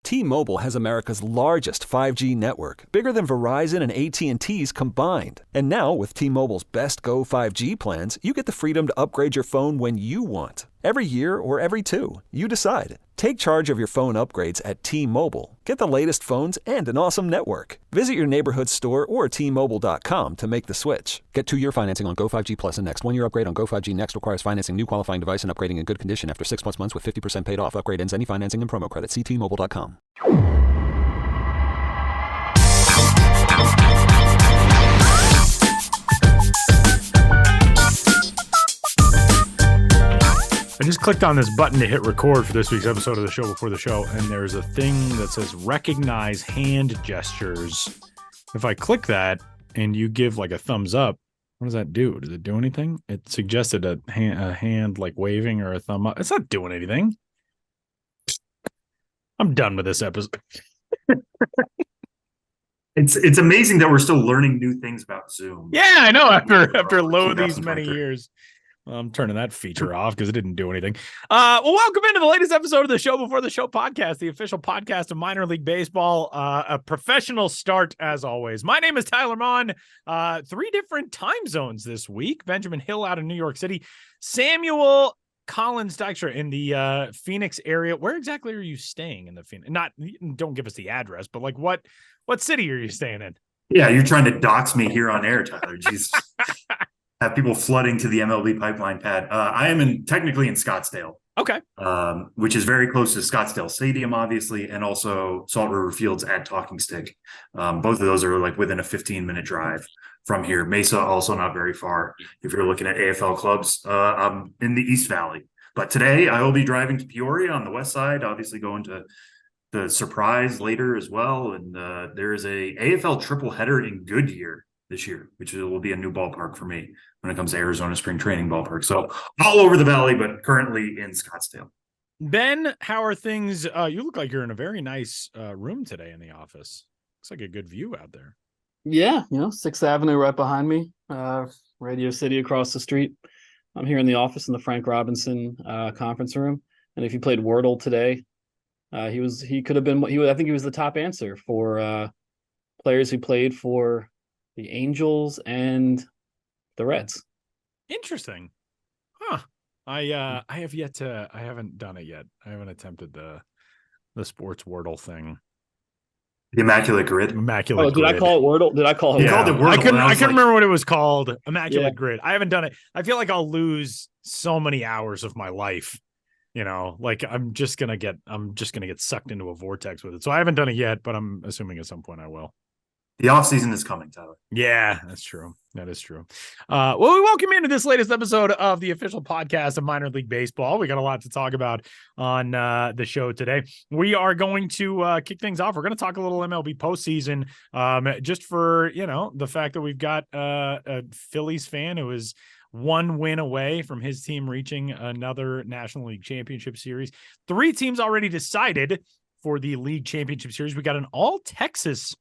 T-Mobile has America's largest 5G network, bigger than Verizon and AT&T's combined. And now, with T-Mobile's Best Go 5G plans, you get the freedom to upgrade your phone when you want. Every year or every two, you decide. Take charge of your phone upgrades at T-Mobile. Get the latest phones and an awesome network. Visit your neighborhood store or T-Mobile.com to make the switch. Get 2-year financing on Go 5G Plus and Next. 1-year upgrade on Go 5G Next requires financing new qualifying device and upgrading in good condition after 6+ months with 50% paid off. Upgrade ends any financing and promo credit. See T-Mobile.com. I just clicked on this button to hit record for this week's episode of the Show Before the Show, and there's a thing that says recognize hand gestures. If I click that and you give like a thumbs up, what does that do? Does it do anything? It suggested a hand like waving or a thumb up. It's not doing anything. I'm done with this episode. It's amazing that we're still learning new things about Zoom. Yeah, I know. After low these many years. I'm turning that feature off because it didn't do anything. Well, welcome into the latest episode of the Show Before the Show podcast, the official podcast of minor league baseball. A professional start, as always. My name is Tyler Mon. 3 different time zones this week. Benjamin Hill out of New York City. Samuel Collins Dykstra in the Phoenix area. Where exactly are you staying in the Phoenix? Don't give us the address, but like what city are you staying in? Yeah, you're trying to dox me here on air, Tyler. Jeez. Have people flooding to the MLB pipeline pad. I am technically in Scottsdale. Okay. Which is very close to Scottsdale Stadium, obviously, and also Salt River Fields at Talking Stick. Both of those are like within a 15-minute drive from here. Mesa also not very far. If you're looking at AFL clubs, I'm in the East Valley. But today I will be driving to Peoria on the west side, obviously going to the Surprise later as well. And there is a AFL triple header in Goodyear this year, which will be a new ballpark for me when it comes to Arizona spring training ballpark. So all over the valley, but currently in Scottsdale. Ben, how are things? You look like you're in a very nice room today in the office. Looks like a good view out there. Yeah, 6th Avenue right behind me, Radio City across the street. I'm here in the office in the Frank Robinson conference room. And if you played Wordle today, he could have been, I think he was the top answer for players who played for the Angels and the Reds. Interesting. Huh. I haven't done it yet. I haven't attempted the sports Wordle thing. The Immaculate Grid. Immaculate Grid. I call it Wordle? Did I call it Wordle? Called it Wordle. I couldn't remember what it was called. Immaculate Grid. I haven't done it. I feel like I'll lose so many hours of my life. Like I'm just gonna get sucked into a vortex with it. So I haven't done it yet, but I'm assuming at some point I will. The off season is coming, Tyler. Yeah, that's true. That is true. Well, we welcome you into this latest episode of the official podcast of minor league baseball. We got a lot to talk about on the show today. We are going to kick things off. We're going to talk a little MLB postseason, just for, the fact that we've got a Phillies fan who is 1 win away from his team reaching another National League Championship Series. 3 teams already decided for the League Championship Series. We got an all-Texas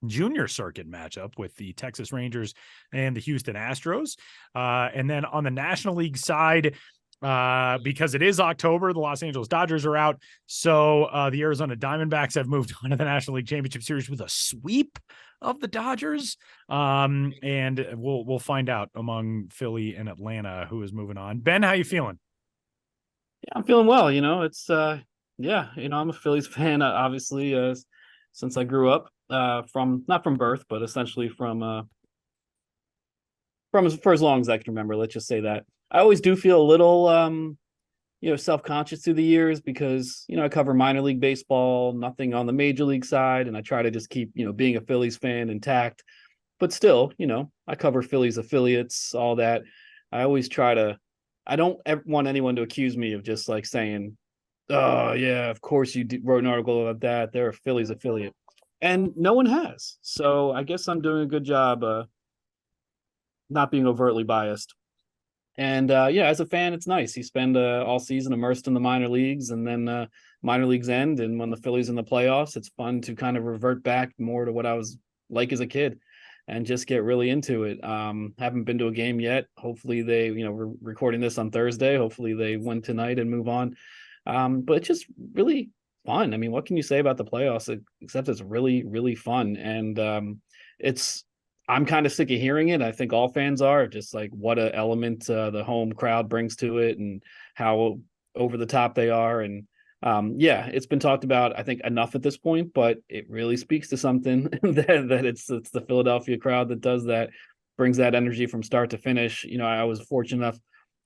junior circuit matchup with the Texas Rangers and the Houston Astros. And then on the National League side, because it is October, the Los Angeles Dodgers are out. So the Arizona Diamondbacks have moved on to the National League Championship Series with a sweep of the Dodgers. And we'll find out among Philly and Atlanta who is moving on. Ben, how you feeling? Yeah, I'm feeling well. It's I'm a Phillies fan, obviously, since I grew up. Not from birth, but essentially from for as long as I can remember. Let's just say that. I always do feel a little self-conscious through the years because I cover minor league baseball, nothing on the major league side, and I try to just keep being a Phillies fan intact. But still, I cover Phillies affiliates, all that. I always try to. I don't ever want anyone to accuse me of just like saying, "Oh yeah, of course you wrote an article about that. They're a Phillies affiliate." And no one has. So I guess I'm doing a good job not being overtly biased. And as a fan, it's nice. You spend all season immersed in the minor leagues, and then minor leagues end. And when the Phillies in the playoffs, it's fun to kind of revert back more to what I was like as a kid and just get really into it. Haven't been to a game yet. Hopefully they, we're recording this on Thursday. Hopefully they win tonight and move on. But it's just really fun. I mean, what can you say about the playoffs except it's really, really fun? And I'm kind of sick of hearing it. I think all fans are, just like what a element the home crowd brings to it and how over the top they are. And yeah, it's been talked about, I think, enough at this point, but it really speaks to something that it's the Philadelphia crowd that does that, brings that energy from start to finish. You know, I was fortunate enough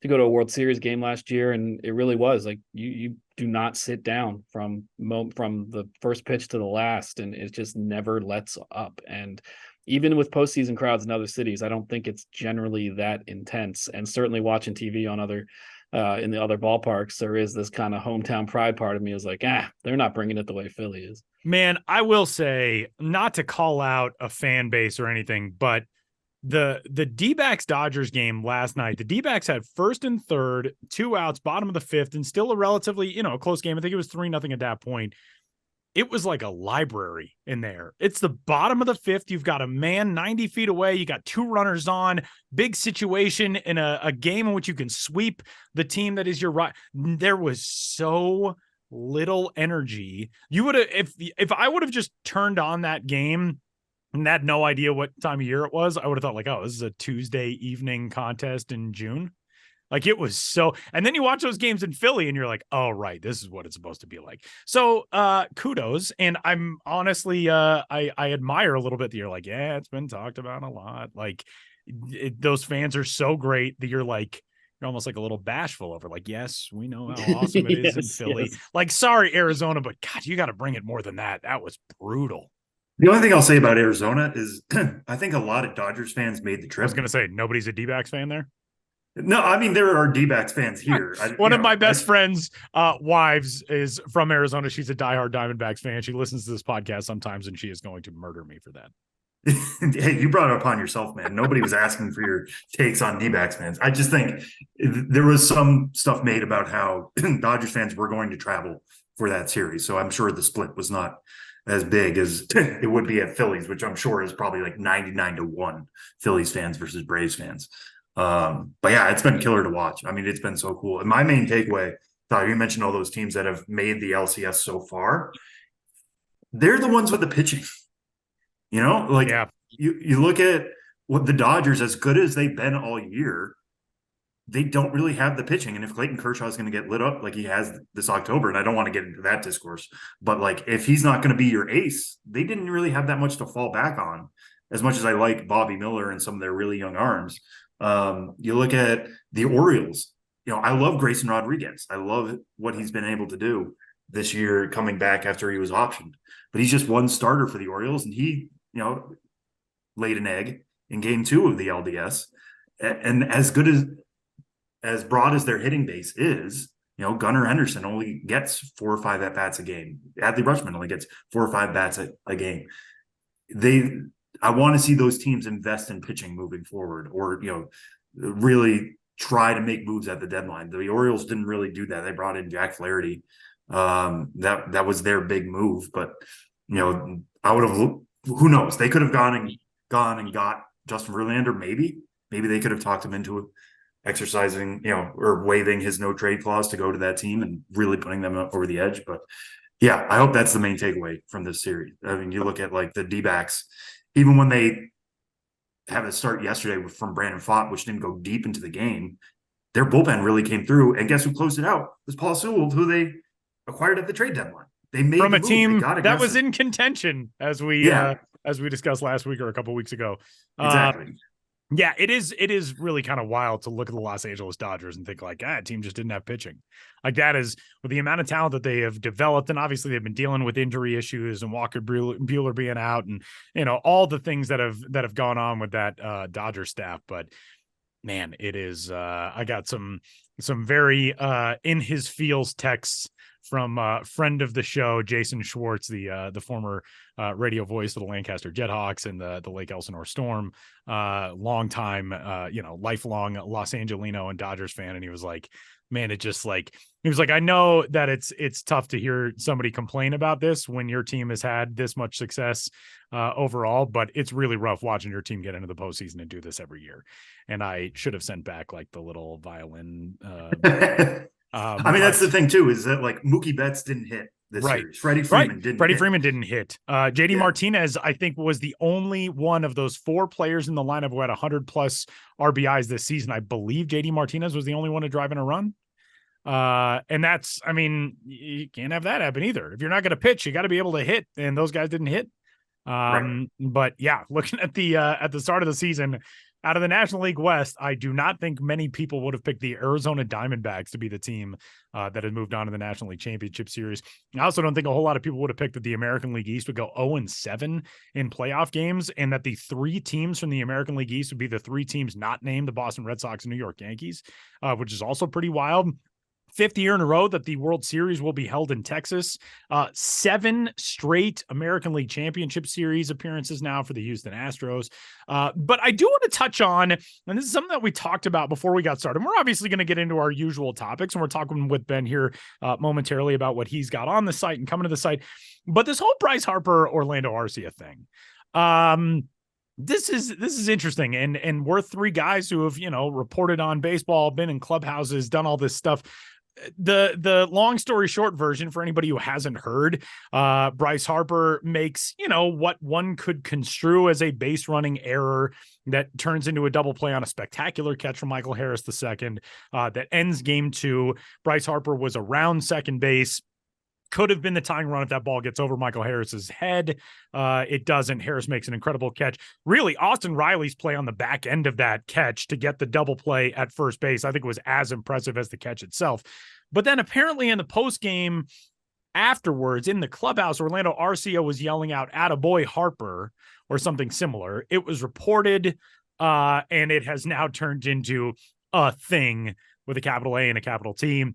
to go to a World Series game last year, and it really was like you do not sit down from the first pitch to the last, and it just never lets up. And even with postseason crowds in other cities, I don't think it's generally that intense. And certainly watching TV on other in the other ballparks, there is this kind of hometown pride part of me is like, they're not bringing it the way Philly is. Man, I will say, not to call out a fan base or anything, but the D-backs Dodgers game last night, the D-backs had first and third, 2 outs, bottom of the 5th, and still a relatively, close game. I think it was 3-0 at that point. It was like a library in there. It's the bottom of the 5th. You've got a man 90 feet away. You got 2 runners on, big situation in a game in which you can sweep the team that is your right. There was so little energy. You would have, if I would have just turned on that game and had no idea what time of year it was, I would have thought like, oh, this is a Tuesday evening contest in June. Like it was so, and then you watch those games in Philly and you're like, oh, right, this is what it's supposed to be like. So kudos. And I'm honestly, I admire a little bit that you're like, yeah, it's been talked about a lot. Like those fans are so great that you're almost like a little bashful over like, yes, we know how awesome it is in Philly. Yes. Like, sorry, Arizona, but God, you got to bring it more than that. That was brutal. The only thing I'll say about Arizona is I think a lot of Dodgers fans made the trip. I was going to say, nobody's a D-backs fan there? No, I mean, there are D-backs fans here. One of my best friends' wives is from Arizona. She's a diehard Diamondbacks fan. She listens to this podcast sometimes, and she is going to murder me for that. Hey, you brought it upon yourself, man. Nobody was asking for your takes on D-backs fans. I just think there was some stuff made about how Dodgers fans were going to travel for that series. So I'm sure the split was not as big as it would be at Phillies, which I'm sure is probably like 99-1 Phillies fans versus Braves fans. But yeah, it's been killer to watch. I mean, it's been so cool. And my main takeaway, Todd, you mentioned all those teams that have made the LCS so far. They're the ones with the pitching. Yeah. You look at what the Dodgers, as good as they've been all year, they don't really have the pitching. And if Clayton Kershaw is going to get lit up like he has this October, and I don't want to get into that discourse, but like if he's not going to be your ace, they didn't really have that much to fall back on. As much as I like Bobby Miller and some of their really young arms, you look at the Orioles. I love Grayson Rodriguez. I love what he's been able to do this year coming back after he was optioned. But he's just one starter for the Orioles, and he, laid an egg in game 2 of the LDS. And as good as broad as their hitting base is, Gunnar Henderson only gets 4 or 5 at-bats a game. Adley Rutschman only gets 4 or 5 bats a game. I want to see those teams invest in pitching moving forward, or really try to make moves at the deadline. The Orioles didn't really do that. They brought in Jack Flaherty. That was their big move. But I would have. Who knows? They could have gone and got Justin Verlander. Maybe they could have talked him into exercising, or waiving his no trade clause to go to that team and really putting them over the edge. But yeah, I hope that's the main takeaway from this series. I mean, you look at like the D-backs. Even when they had a start yesterday from Brandon Pfaadt, which didn't go deep into the game, their bullpen really came through. And guess who closed it out? It was Paul Sewell, who they acquired at the trade deadline. They made from a team that was in contention, as we discussed last week or a couple of weeks ago. Exactly. Yeah, it is really kind of wild to look at the Los Angeles Dodgers and think like, team just didn't have pitching. Like that is with the amount of talent that they have developed. And obviously they've been dealing with injury issues and Walker Buehler being out and, all the things that have gone on with that Dodger staff. But man, it is, I got some very in his feels texts from friend of the show, Jason Schwartz, the former radio voice of the Lancaster Jethawks and the Lake Elsinore Storm, long time, lifelong Los Angelino and Dodgers fan. And he was like, man, I know that it's tough to hear somebody complain about this when your team has had this much success overall, but it's really rough watching your team get into the postseason and do this every year. And I should have sent back like the little violin. I mean, that's the thing too, is that like Mookie Betts didn't hit this Right. series. Freddie Freeman didn't. Freeman didn't hit. JD Martinez, I think, was the only one of those 4 players in the lineup who had 100 plus RBIs this season. I believe JD Martinez was the only one to drive in a run. And that's, I mean, you can't have that happen either. If you're not going to pitch, you got to be able to hit, and those guys didn't hit. But yeah, looking at the start of the season, out of the National League West, I do not think many people would have picked the Arizona Diamondbacks to be the team that had moved on to the National League Championship Series. I also don't think a whole lot of people would have picked that the American League East would go 0-7 in playoff games, and that the 3 teams from the American League East would be the 3 teams not named the Boston Red Sox and New York Yankees, which is also pretty wild. 5th year in a row that the World Series will be held in Texas. 7 straight American League Championship Series appearances now for the Houston Astros. But I do want to touch on, and this is something that we talked about before we got started. We're obviously going to get into our usual topics, and we're talking with Ben here momentarily about what he's got on the site and coming to the site. But this whole Bryce Harper, Orlando Arcia thing. This is interesting, and we're 3 guys who have, reported on baseball, been in clubhouses, done all this stuff. The long story short version, for anybody who hasn't heard, Bryce Harper makes, what one could construe as a base running error that turns into a double play on a spectacular catch from Michael Harris II, that ends game 2. Bryce Harper was around second base. Could have been the tying run if that ball gets over Michael Harris's head. It doesn't. Harris makes an incredible catch. Really, Austin Riley's play on the back end of that catch to get the double play at first base, I think, was as impressive as the catch itself. But then apparently in the post game afterwards in the clubhouse, Orlando Arcia was yelling out "Attaboy Harper" or something similar. It was reported, and it has now turned into a thing with a capital A and a capital T.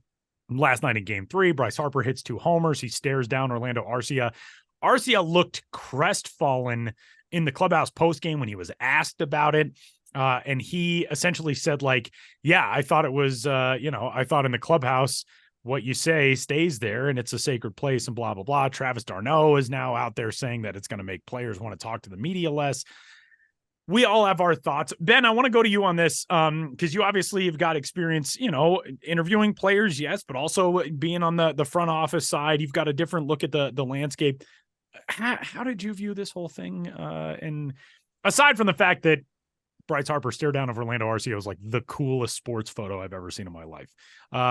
Last night in game 3, Bryce Harper hits 2 homers. He stares down Orlando Arcia. Arcia looked crestfallen in the clubhouse postgame when he was asked about it. And he essentially said, yeah, I thought it was, I thought in the clubhouse, what you say stays there and it's a sacred place and blah, blah, blah. Travis d'Arnaud is now out there saying that it's going to make players want to talk to the media less. We all have our thoughts. Ben, I want to go to you on this because you obviously have got experience, interviewing players, yes, but also being on the front office side. You've got a different look at the landscape. How did you view this whole thing? And aside from the fact that Bryce Harper stare down of Orlando Arcia was like the coolest sports photo I've ever seen in my life. What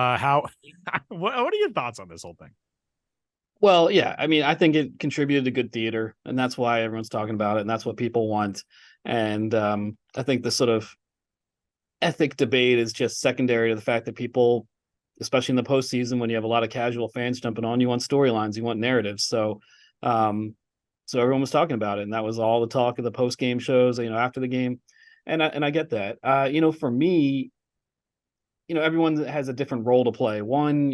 are your thoughts on this whole thing? Well, yeah, I mean, I think it contributed to good theater, and that's why everyone's talking about it, and that's what people want. And I think the sort of ethic debate is just secondary to the fact that people, especially in the postseason, when you have a lot of casual fans jumping on, you want storylines, you want narratives. So everyone was talking about it, and that was all the talk of the post-game shows, after the game. And I get that. For me, everyone has a different role to play. One,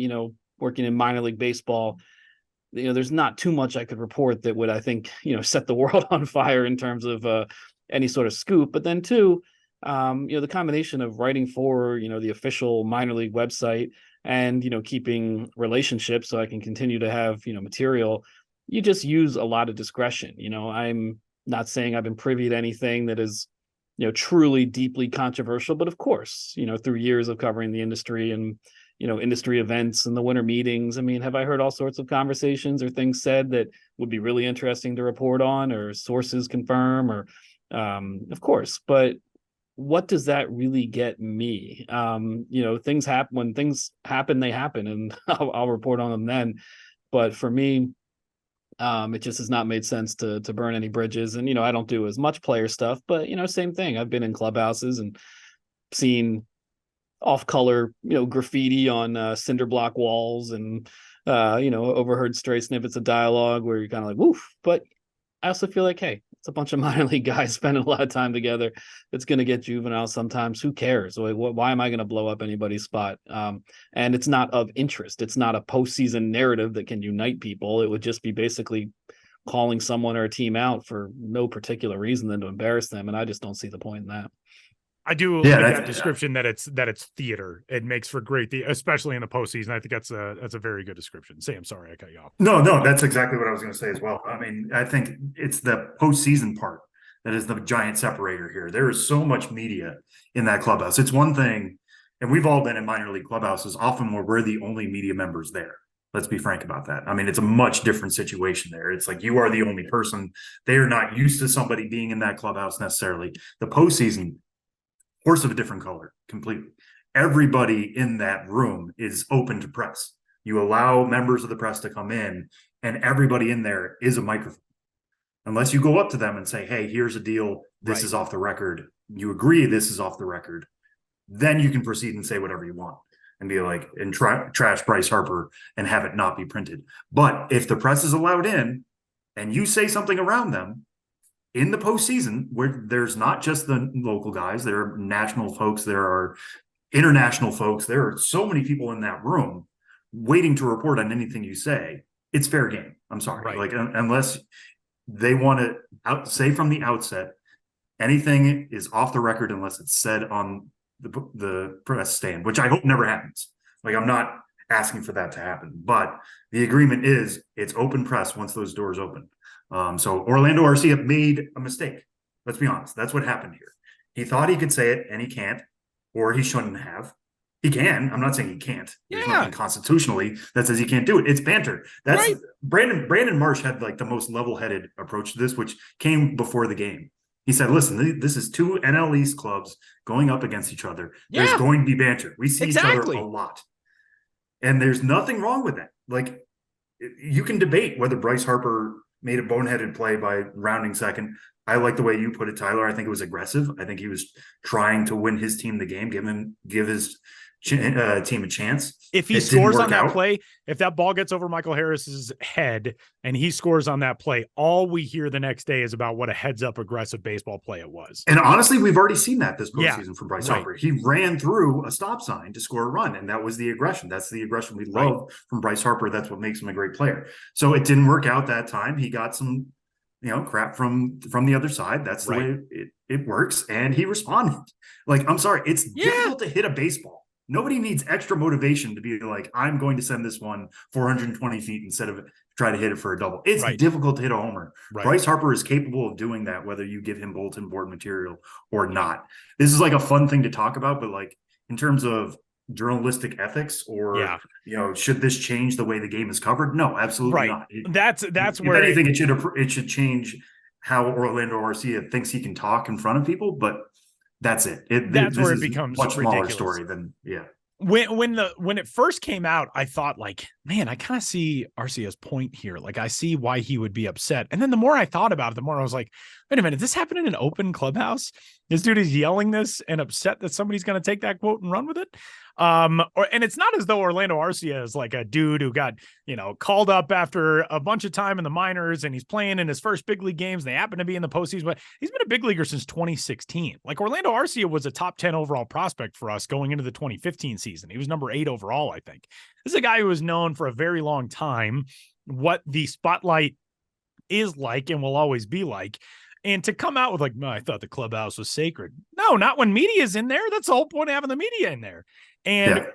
working in minor league baseball, there's not too much I could report that would, I think, set the world on fire in terms of any sort of scoop. But then 2, the combination of writing for, the official minor league website and, keeping relationships so I can continue to have, material, you just use a lot of discretion. I'm not saying I've been privy to anything that is, truly deeply controversial, but of course, through years of covering the industry and, industry events and the winter meetings. I mean, have I heard all sorts of conversations or things said that would be really interesting to report on, or sources confirm, or of course, but what does that really get me? Things happen. When things happen, they happen, and I'll report on them then. But for me, it just has not made sense to burn any bridges. And, I don't do as much player stuff, but, same thing. I've been in clubhouses and seen off-color, graffiti on cinder block walls and, overheard stray snippets of dialogue where you're kind of like, woof. But I also feel like, hey, it's a bunch of minor league guys spending a lot of time together. It's going to get juvenile sometimes. Who cares? Why am I going to blow up anybody's spot? And it's not of interest. It's not a postseason narrative that can unite people. It would just be basically calling someone or a team out for no particular reason than to embarrass them. And I just don't see the point in that. I do like that description that it's theater. It makes for great, especially in the postseason. I think that's a very good description. Sam, sorry, I cut you off. No, that's exactly what I was going to say as well. I mean, I think it's the postseason part that is the giant separator here. There is so much media in that clubhouse. It's one thing, and we've all been in minor league clubhouses, often where we're the only media members there. Let's be frank about that. I mean, it's a much different situation there. It's like you are the only person. They are not used to somebody being in that clubhouse necessarily. The postseason, horse of a different color completely. Everybody in that room is open to press. You allow members of the press to come in, and everybody in there is a microphone. Unless you go up to them and say, hey, here's a deal. This is off the record. You agree this is off the record. Then you can proceed and say whatever you want and be like, and trash Bryce Harper and have it not be printed. But if the press is allowed in and you say something around them in the postseason, where there's not just the local guys, there are national folks, there are international folks, there are so many people in that room waiting to report on anything you say, it's fair game. I'm sorry. Like, unless they want to say from the outset, anything is off the record unless it's said on the press stand, which I hope never happens. Like, I'm not asking for that to happen, but the agreement is it's open press once those doors open. So Orlando Arcia made a mistake. Let's be honest. That's what happened here. He thought he could say it and he can't, or he shouldn't have. He can. I'm not saying he can't. There's nothing constitutionally that says he can't do it. It's banter. That's Brandon Marsh had like the most level-headed approach to this, which came before the game. He said, listen, this is two NL East clubs going up against each other. Yeah. There's going to be banter. We see each other a lot. And there's nothing wrong with that. Like, you can debate whether Bryce Harper made a boneheaded play by rounding second. I like the way you put it, Tyler. I think it was aggressive. I think he was trying to win his team the game, give his team a chance. If he scores on that play, if that ball gets over Michael Harris's head and he scores on that play, all we hear the next day is about what a heads-up aggressive baseball play it was. And honestly, we've already seen that this postseason from Bryce Harper. He ran through a stop sign to score a run, and that was the aggression. That's the aggression we love from Bryce Harper. That's what makes him a great player. So it didn't work out that time. He got some, crap from the other side. That's the way it works, and he responded. Like, I'm sorry, it's difficult to hit a baseball. Nobody needs extra motivation to be like, I'm going to send this one 420 feet instead of try to hit it for a double. It's difficult to hit a homer. Bryce Harper is capable of doing that, whether you give him bulletin board material or not. This is like a fun thing to talk about, but like in terms of journalistic ethics or, should this change the way the game is covered? No, absolutely not. That's where anything, it should change how Orlando Arcia thinks he can talk in front of people, but that's it. That's where it becomes much smaller ridiculous. Story than When it first came out, I thought like, man, I kind of see Arcia's point here. Like, I see why he would be upset. And then the more I thought about it, the more I was like, wait a minute, this happened in an open clubhouse? This dude is yelling this and upset that somebody's going to take that quote and run with it. And it's not as though Orlando Arcia is like a dude who got, called up after a bunch of time in the minors and he's playing in his first big league games. And they happen to be in the postseason, but he's been a big leaguer since 2016. Like, Orlando Arcia was a top 10 overall prospect for us going into the 2015 season. He was number 8 overall, I think. This is a guy who was known for a very long time what the spotlight is like and will always be like. And to come out with like, no, I thought the clubhouse was sacred. No, not when media is in there. That's the whole point of having the media in there. And,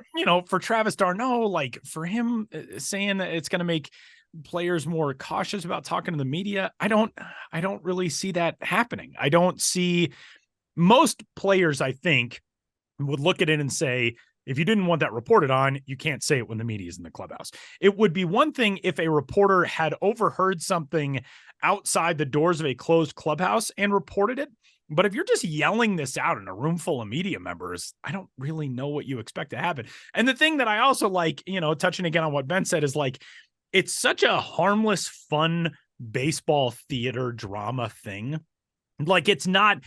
for Travis d'Arnaud, like for him saying that it's going to make players more cautious about talking to the media, I don't really see that happening. I don't see most players, I think, would look at it and say, if you didn't want that reported on, you can't say it when the media is in the clubhouse. It would be one thing if a reporter had overheard something outside the doors of a closed clubhouse and reported it. But if you're just yelling this out in a room full of media members, I don't really know what you expect to happen. And the thing that I also like, touching again on what Ben said, is like, it's such a harmless, fun baseball theater drama thing. Like, it's not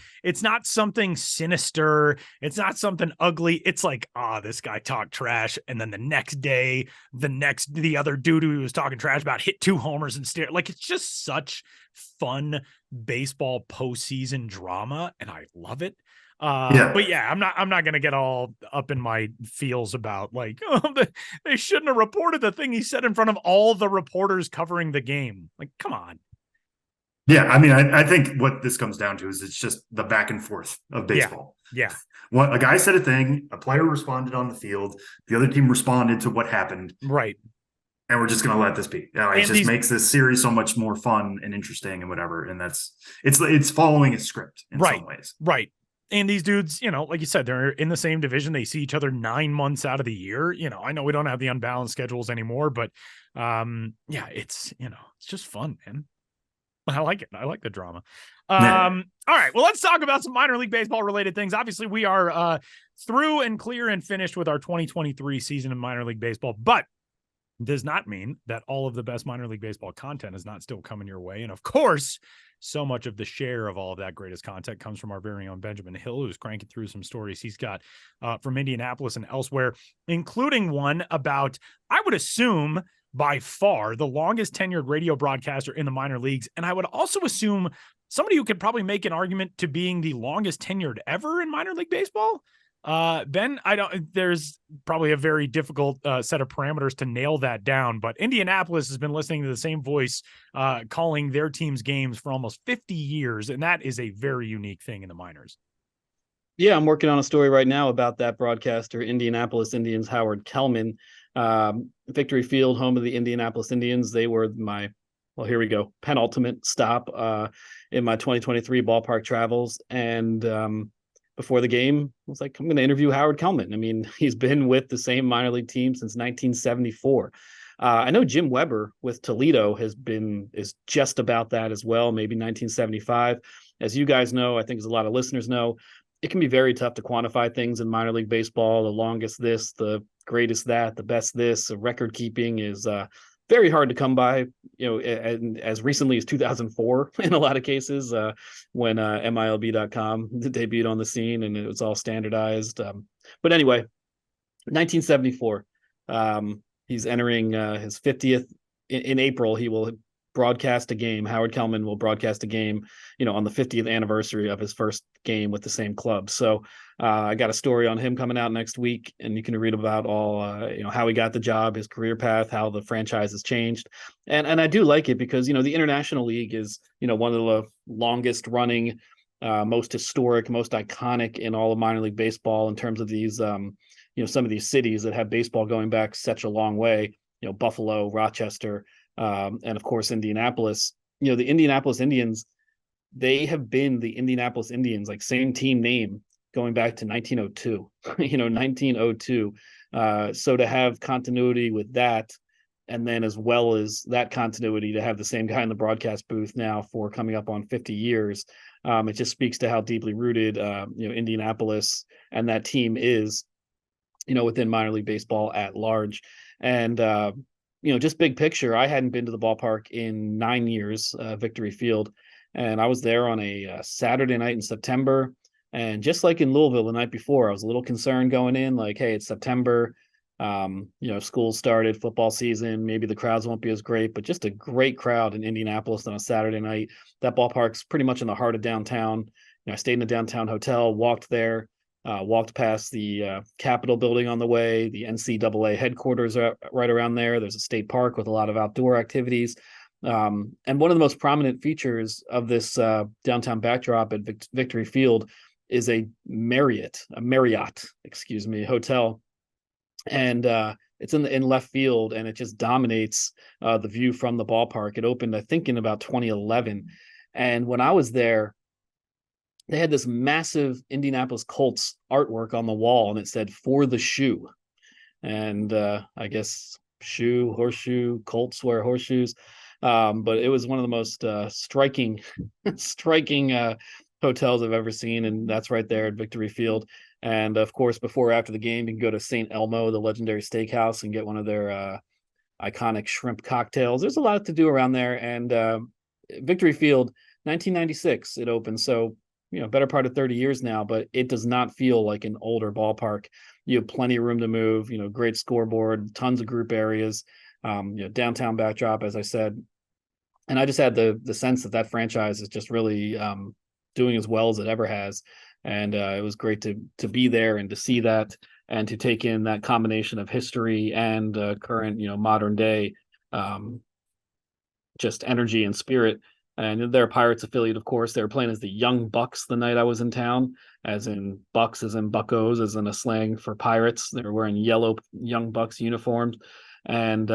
something sinister. It's not something ugly. It's like, this guy talked trash. And then the next day, the other dude who he was talking trash about hit 2 homers and stared. Like, it's just such fun baseball postseason drama. And I love it. But yeah, I'm not going to get all up in my feels about like, they shouldn't have reported the thing he said in front of all the reporters covering the game. Like, come on. Yeah, I mean, I think what this comes down to is it's just the back and forth of baseball. Yeah. A guy said a thing, a player responded on the field, the other team responded to what happened. Right. And we're just going to let this be. It just makes this series so much more fun and interesting and whatever. And it's following a script in some ways. Right. And these dudes, like you said, they're in the same division. They see each other 9 months out of the year. I know we don't have the unbalanced schedules anymore, but yeah, it's just fun, man. I like it. I like the drama. All right. Well, let's talk about some minor league baseball related things. Obviously, we are through and clear and finished with our 2023 season of minor league baseball, but does not mean that all of the best minor league baseball content is not still coming your way. And of course, so much of the share of all of that greatest content comes from our very own Benjamin Hill, who's cranking through some stories he's got from Indianapolis and elsewhere, including one about, I would assume, by far the longest tenured radio broadcaster in the minor leagues. And I would also assume somebody who could probably make an argument to being the longest tenured ever in minor league baseball. Ben, there's probably a very difficult set of parameters to nail that down, but Indianapolis has been listening to the same voice, calling their team's games for almost 50 years. And that is a very unique thing in the minors. Yeah, I'm working on a story right now about that broadcaster, Indianapolis Indians, Howard Kellman. Victory Field, home of the Indianapolis Indians. They were here we go, penultimate stop in my 2023 ballpark travels. And before the game, I was like, I'm going to interview Howard Kellman. I mean, he's been with the same minor league team since 1974. I know Jim Weber with Toledo is just about that as well, maybe 1975. As you guys know, I think as a lot of listeners know, it can be very tough to quantify things in minor league baseball. The longest this, the greatest that, the best this. Record keeping is very hard to come by, and as recently as 2004 in a lot of cases, when MILB.com debuted on the scene and it was all standardized. But anyway, 1974, he's entering his 50th in April. He will broadcast a game. Howard Kellman will broadcast a game, on the 50th anniversary of his first game with the same club. So I got a story on him coming out next week, and you can read about all, how he got the job, his career path, how the franchise has changed. And I do like it because, the International League is, one of the longest running, most historic, most iconic in all of minor league baseball in terms of these, some of these cities that have baseball going back such a long way, Buffalo, Rochester, and of course, Indianapolis. The Indianapolis Indians, they have been the Indianapolis Indians, like same team name, going back to 1902, 1902. So to have continuity with that, and then as well as that continuity to have the same guy in the broadcast booth now for coming up on 50 years, it just speaks to how deeply rooted, Indianapolis and that team is, within minor league baseball at large. And, just big picture, I hadn't been to the ballpark in 9 years, Victory Field. And I was there on a Saturday night in September. And just like in Louisville the night before, I was a little concerned going in, like, hey, it's September, school started, football season, maybe the crowds won't be as great, but just a great crowd in Indianapolis on a Saturday night. That ballpark's pretty much in the heart of downtown. I stayed in a downtown hotel, walked there, walked past the Capitol building on the way, the NCAA headquarters are right around there. There's a state park with a lot of outdoor activities. And one of the most prominent features of this downtown backdrop at Victory Field is a Marriott hotel. And it's in left field, and it just dominates the view from the ballpark. It opened, I think, in about 2011. And when I was there, they had this massive Indianapolis Colts artwork on the wall, and it said "For the Shoe." And I guess shoe, horseshoe, Colts wear horseshoes. But it was one of the most striking hotels I've ever seen. And that's right there at Victory Field. And of course, before or after the game, you can go to St. Elmo, the legendary steakhouse, and get one of their iconic shrimp cocktails. There's a lot to do around there. And Victory Field, 1996, it opened. So, better part of 30 years now, but it does not feel like an older ballpark. You have plenty of room to move, great scoreboard, tons of group areas, downtown backdrop, as I said. And I just had the sense that franchise is just really doing as well as it ever has. And it was great to be there and to see that and to take in that combination of history and current, modern day, just energy and spirit. And they're a Pirates affiliate, of course. They were playing as the Young Bucks the night I was in town, as in Bucks, as in Buccos, as in a slang for Pirates. They were wearing yellow Young Bucks uniforms. And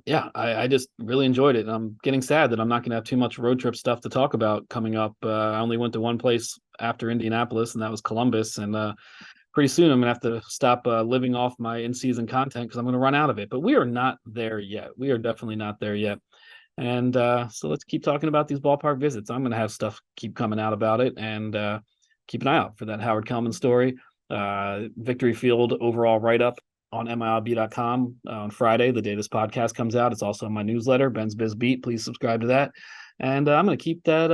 Yeah, I just really enjoyed it. I'm getting sad that I'm not going to have too much road trip stuff to talk about coming up. I only went to one place after Indianapolis, and that was Columbus. And pretty soon I'm going to have to stop living off my in-season content because I'm going to run out of it. But we are not there yet. We are definitely not there yet. And so let's keep talking about these ballpark visits. I'm going to have stuff keep coming out about it, and keep an eye out for that Howard Kellman story. Victory Field overall write-up on MILB.com on Friday, the day this podcast comes out. It's also in my newsletter, Ben's Biz Beat. Please subscribe to that. And I'm going to keep that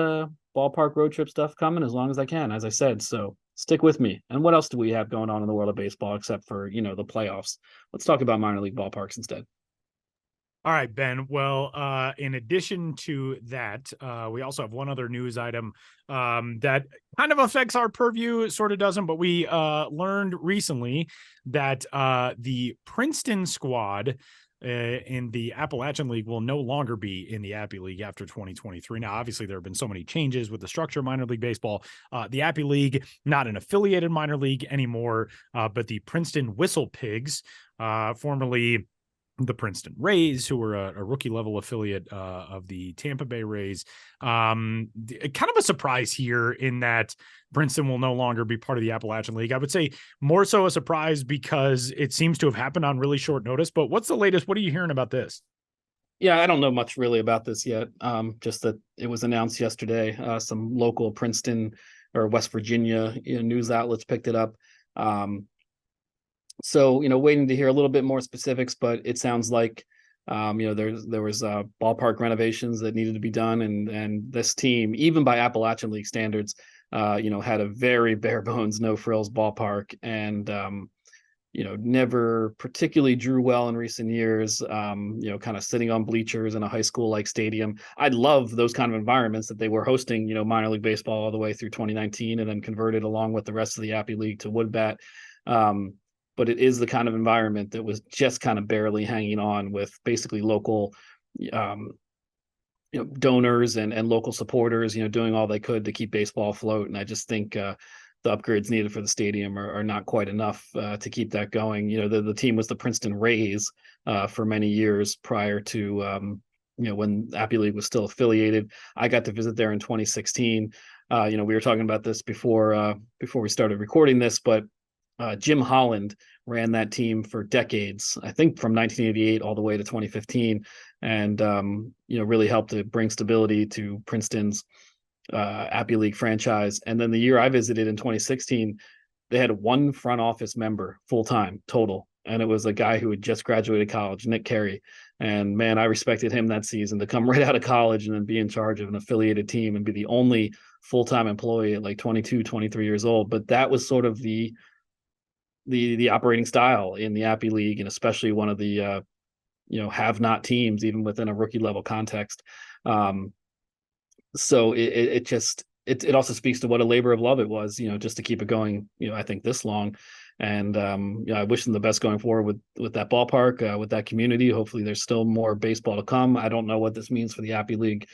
ballpark road trip stuff coming as long as I can, as I said. So stick with me. And what else do we have going on in the world of baseball except for, the playoffs? Let's talk about minor league ballparks instead. All right, Ben. Well, in addition to that, we also have one other news item that kind of affects our purview. It sort of doesn't, but we learned recently that the Princeton squad in the Appalachian League will no longer be in the Appy League after 2023. Now, obviously, there have been so many changes with the structure of minor league baseball. The Appy League, not an affiliated minor league anymore, but the Princeton Whistle Pigs, formerly the Princeton Rays, who were a rookie level affiliate of the Tampa Bay Rays. Kind of a surprise here in that Princeton will no longer be part of the Appalachian League. I would say more so a surprise because it seems to have happened on really short notice. But what's the latest? What are you hearing about this? Yeah, I don't know much really about this yet. Just that it was announced yesterday. Some local Princeton or West Virginia news outlets picked it up. So, waiting to hear a little bit more specifics, but it sounds like, there was ballpark renovations that needed to be done. And this team, even by Appalachian League standards, had a very bare bones, no frills ballpark, and, never particularly drew well in recent years, kind of sitting on bleachers in a high school like stadium. I love those kind of environments that they were hosting, minor league baseball all the way through 2019 and then converted along with the rest of the Appy League to woodbat. But it is the kind of environment that was just kind of barely hanging on with basically local, donors and local supporters, doing all they could to keep baseball afloat. And I just think the upgrades needed for the stadium are not quite enough to keep that going. The team was the Princeton Rays for many years prior to, when Appy League was still affiliated. I got to visit there in 2016. We were talking about this before we started recording this, but Jim Holland ran that team for decades, I think from 1988 all the way to 2015, and really helped to bring stability to Princeton's Appy League franchise. And then the year I visited in 2016, they had one front office member full-time total, and it was a guy who had just graduated college, Nick Carey. And man, I respected him that season to come right out of college and then be in charge of an affiliated team and be the only full-time employee at like 22, 23 years old. But that was sort of the operating style in the Appy League, and especially one of the have not teams, even within a rookie level context. So it also speaks to what a labor of love it was, just to keep it going, I think this long. And I wish them the best going forward with that ballpark, with that community. Hopefully there's still more baseball to come. I don't know what this means for the Appy League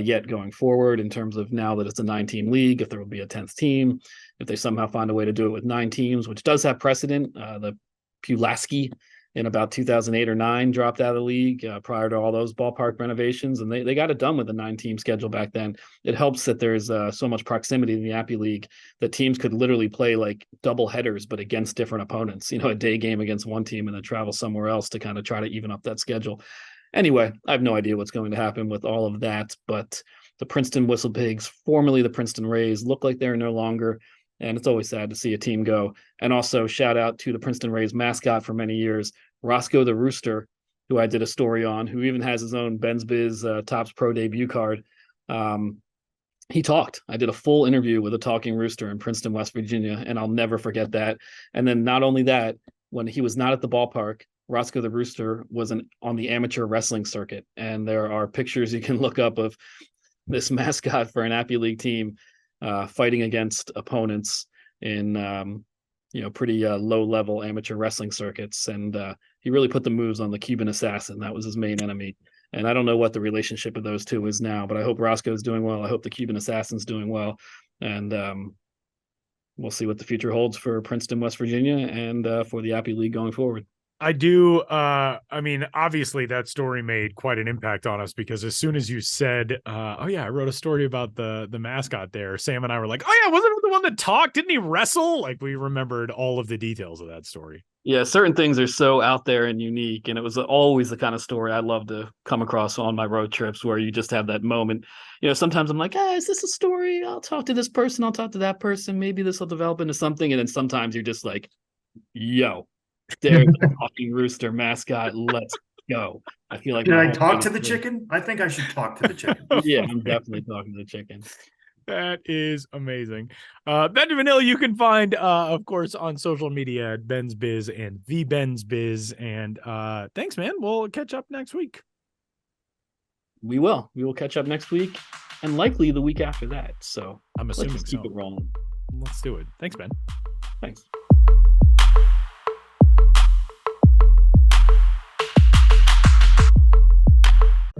yet going forward in terms of now that it's a 9-team league, if there will be a 10th team, if they somehow find a way to do it with 9 teams, which does have precedent. The Pulaski in about 2008 or 9 dropped out of the league prior to all those ballpark renovations, and they got it done with a 9-team schedule back then. It helps that there's so much proximity in the Appy League that teams could literally play like double headers but against different opponents, a day game against one team and then travel somewhere else to kind of try to even up that schedule. Anyway, I have no idea what's going to happen with all of that, but the Princeton Whistle Pigs, formerly the Princeton Rays, look like they're no longer. And it's always sad to see a team go. And also shout out to the Princeton Rays mascot for many years, Roscoe the Rooster, who I did a story on, who even has his own Ben's Biz Topps Pro debut card. He talked. I did a full interview with a talking rooster in Princeton, West Virginia, and I'll never forget that. And then not only that, when he was not at the ballpark, Roscoe the Rooster was on the amateur wrestling circuit. And there are pictures you can look up of this mascot for an Appy League team fighting against opponents in pretty low-level amateur wrestling circuits. And he really put the moves on the Cuban Assassin. That was his main enemy. And I don't know what the relationship of those two is now, but I hope Roscoe's doing well. I hope the Cuban Assassin's doing well. And we'll see what the future holds for Princeton, West Virginia, and for the Appy League going forward. I do. I mean, obviously that story made quite an impact on us because as soon as you said, oh yeah, I wrote a story about the mascot there, Sam and I were like, oh yeah, wasn't it the one that talked? Didn't he wrestle? Like we remembered all of the details of that story. Yeah, certain things are so out there and unique, and it was always the kind of story I love to come across on my road trips where you just have that moment. Sometimes I'm like, is this a story? I'll talk to this person, I'll talk to that person, maybe this will develop into something. And then sometimes you're just like, yo, there's the talking rooster mascot. Let's go. I feel like Did I talk to the chicken? I think I should talk to the chicken. Yeah, I'm definitely talking to the chicken. That is amazing. Ben Vanilla, you can find, of course, on social media at Ben's Biz and the Ben's Biz. And thanks, man. We'll catch up next week. We will. We will catch up next week and likely the week after that. So I'm assuming let's keep it rolling. Let's do it. Thanks, Ben. Thanks.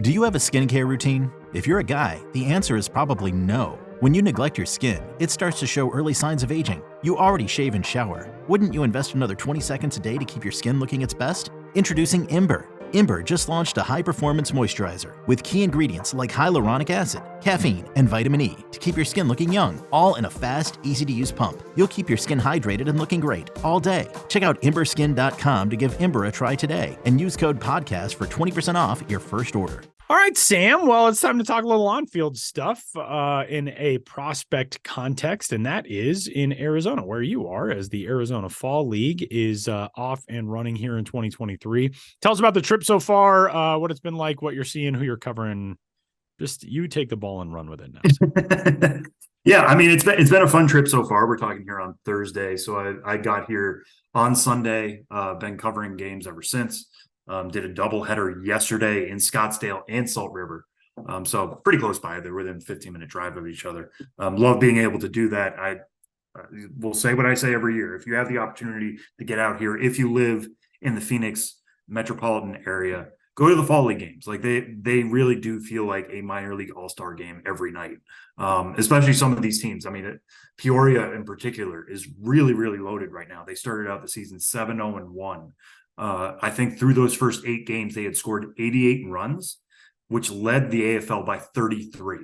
Do you have a skincare routine? If you're a guy, the answer is probably no. When you neglect your skin, it starts to show early signs of aging. You already shave and shower. Wouldn't you invest another 20 seconds a day to keep your skin looking its best? Introducing Ember. Ember just launched a high-performance moisturizer with key ingredients like hyaluronic acid, caffeine, and vitamin E to keep your skin looking young, all in a fast, easy-to-use pump. You'll keep your skin hydrated and looking great all day. Check out emberskin.com to give Ember a try today and use code PODCAST for 20% off your first order. All right, Sam. Well, it's time to talk a little on-field stuff in a prospect context, and that is in Arizona, where you are, as the Arizona Fall League is off and running here in 2023. Tell us about the trip so far, what it's been like, what you're seeing, who you're covering. Just you take the ball and run with it now. Yeah, I mean, it's been a fun trip so far. We're talking here on Thursday, so I got here on Sunday. Been covering games ever since. Did a doubleheader yesterday in Scottsdale and Salt River. So pretty close by. They're within 15-minute drive of each other. Love being able to do that. I will say what I say every year. If you have the opportunity to get out here, if you live in the Phoenix metropolitan area, go to the Fall League games. Like they really do feel like a minor league all-star game every night. Especially some of these teams. I mean, Peoria in particular is really, really loaded right now. They started out the season 7-0-1. I think through those first 8 games, they had scored 88 runs, which led the AFL by 33.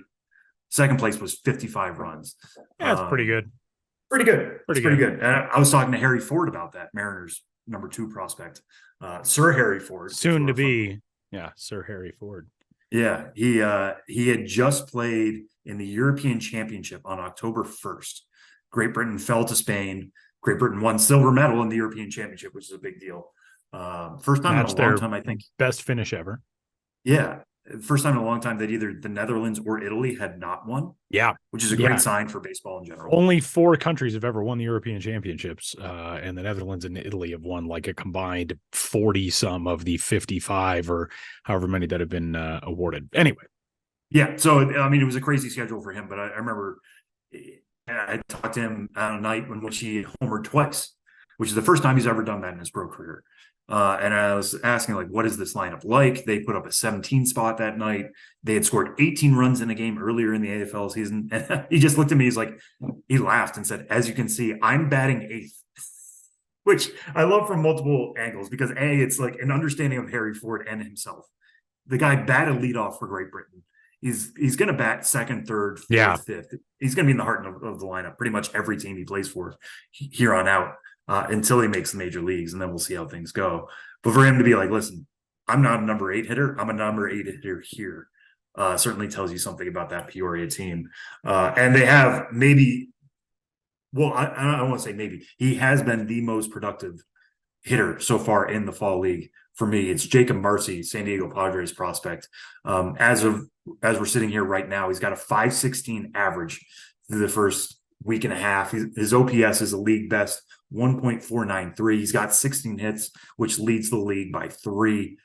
Second place was 55 runs. Yeah, that's pretty good. Pretty good. Pretty good. I was talking to Harry Ford about that, Mariners #2 prospect. Sir Harry Ford. Soon to be. Yeah, Sir Harry Ford. Yeah, he had just played in the European Championship on October 1st. Great Britain fell to Spain. Great Britain won silver medal in the European Championship, which is a big deal. First time in a long time, I think. Best finish ever. Yeah. First time in a long time that either the Netherlands or Italy had not won. Yeah. Which is a great sign for baseball in general. Only 4 countries have ever won the European Championships. And the Netherlands and Italy have won like a combined 40 some of the 55 or however many that have been awarded. Anyway. Yeah. So, I mean, it was a crazy schedule for him, but I remember I talked to him on a night in which he homered twice, which is the first time he's ever done that in his pro career. And I was asking, like, what is this lineup like? They put up a 17 spot that night. They had scored 18 runs in a game earlier in the AFL season. And he just looked at me. He laughed and said, as you can see, I'm batting 8th, which I love from multiple angles because it's like an understanding of Harry Ford and himself. The guy batted leadoff for Great Britain. He's going to bat second, third, fourth, fifth. He's going to be in the heart of the lineup. Pretty much every team he plays for here on out. Until he makes the major leagues, and then we'll see how things go. But for him to be like, listen, I'm not a number 8 hitter. I'm a number 8 hitter here. Certainly tells you something about that Peoria team. And they have maybe, well, I don't want to say maybe. He has been the most productive hitter so far in the Fall League. For me, it's Jacob Marcy, San Diego Padres prospect. As we're sitting here right now, he's got a .516 average through the first week and a half. His OPS is a league best 1.493. He's got 16 hits, which leads the league by 3.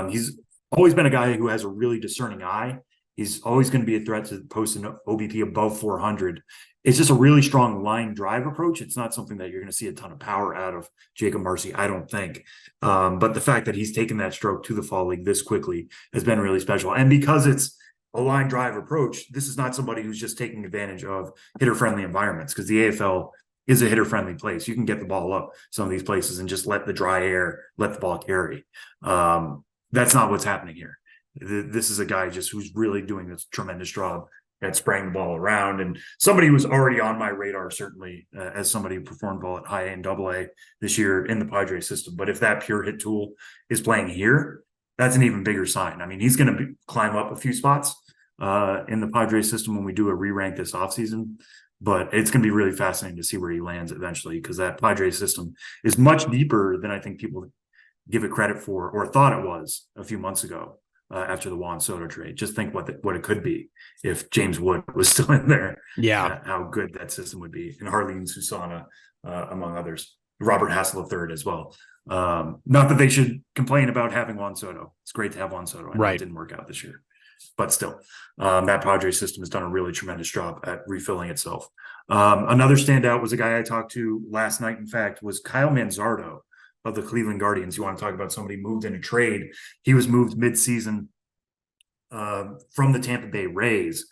He's always been a guy who has a really discerning eye. He's always going to be a threat to post an OBP above 400. It's just a really strong line drive approach. It's not something that you're going to see a ton of power out of Jacob Marcy, I don't think. But the fact that he's taken that stroke to the Fall League this quickly has been really special. And because it's a line drive approach, this is not somebody who's just taking advantage of hitter-friendly environments, because the AFL is a hitter-friendly place. You can get the ball up some of these places and just let the dry air, let the ball carry. That's not what's happening here. This is a guy just who's really doing this tremendous job at spraying the ball around, and somebody who was already on my radar, certainly, as somebody who performed well at high A and AA this year in the Padres system. But if that pure hit tool is playing here, that's an even bigger sign. I mean, he's going to climb up a few spots in the Padres system when we do a re-rank this offseason. But it's going to be really fascinating to see where he lands eventually, because that Padres system is much deeper than I think people give it credit for or thought it was a few months ago after the Juan Soto trade. Just think what it could be if James Wood was still in there. Yeah. How good that system would be. And Harleen Susana, among others. Robert Hassel III as well. Not that they should complain about having Juan Soto. It's great to have Juan Soto. I know it didn't work out this year. But still, that Padres system has done a really tremendous job at refilling itself. Another standout was a guy I talked to last night, in fact, was Kyle Manzardo of the Cleveland Guardians. You want to talk about somebody moved in a trade. He was moved mid-season from the Tampa Bay Rays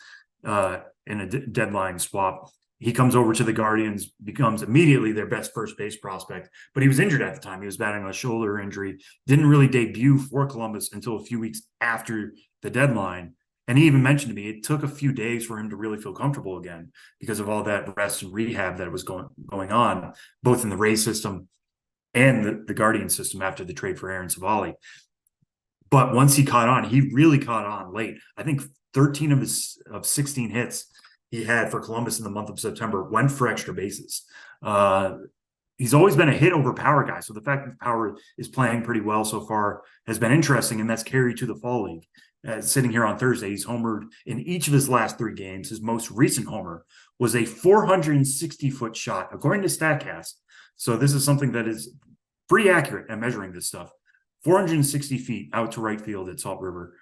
in a deadline swap. He comes over to the Guardians, becomes immediately their best first base prospect, but he was injured at the time. He was battling a shoulder injury, didn't really debut for Columbus until a few weeks after the deadline. And he even mentioned to me, it took a few days for him to really feel comfortable again because of all that rest and rehab that was going on, both in the Rays system and the Guardian system after the trade for Aaron Savali. But once he caught on, he really caught on late. I think 13 of 16 hits he had for Columbus in the month of September went for extra bases. He's always been a hit over power guy. So the fact that power is playing pretty well so far has been interesting, and that's carried to the fall league. Sitting here on Thursday, he's homered in each of his last 3 games. His most recent homer was a 460-foot shot, according to StatCast. So this is something that is pretty accurate at measuring this stuff. 460 feet out to right field at Salt River.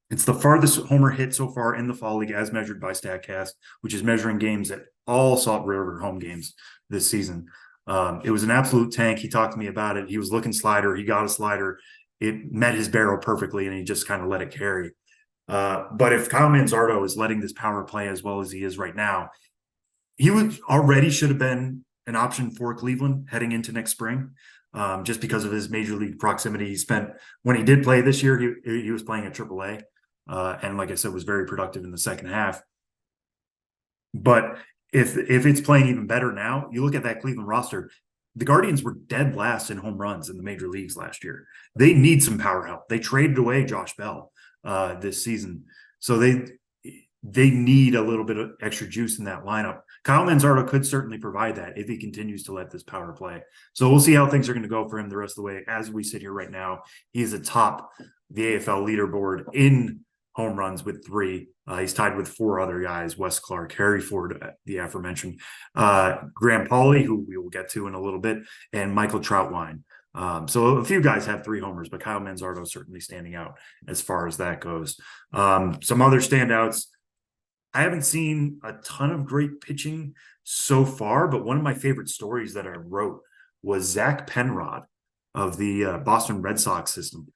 It's the farthest homer hit so far in the fall league as measured by StatCast, which is measuring games at all Salt River home games this season. It was an absolute tank. He talked to me about it. He was looking slider. He got a slider. It met his barrel perfectly, and he just kind of let it carry. But if Kyle Manzardo is letting this power play as well as he is right now, he should have been an option for Cleveland heading into next spring. Just because of his major league proximity. He spent, when he did play this year, he was playing at Triple-A. And like I said, was very productive in the second half. But if it's playing even better now, you look at that Cleveland roster, the Guardians were dead last in home runs in the major leagues last year. They need some power help. They traded away Josh Bell this season. So they need a little bit of extra juice in that lineup. Kyle Manzardo could certainly provide that if he continues to let this power play. So we'll see how things are going to go for him the rest of the way. As we sit here right now, he is atop the AFL leaderboard in home runs with 3. He's tied with 4 other guys: Wes Clark, Harry Ford, the aforementioned, Graham Pauley, who we will get to in a little bit, and Michael Troutwine. So a few guys have 3 homers, but Kyle Manzardo certainly standing out as far as that goes. Some other standouts. I haven't seen a ton of great pitching so far, but one of my favorite stories that I wrote was Zach Penrod of the Boston Red Sox system.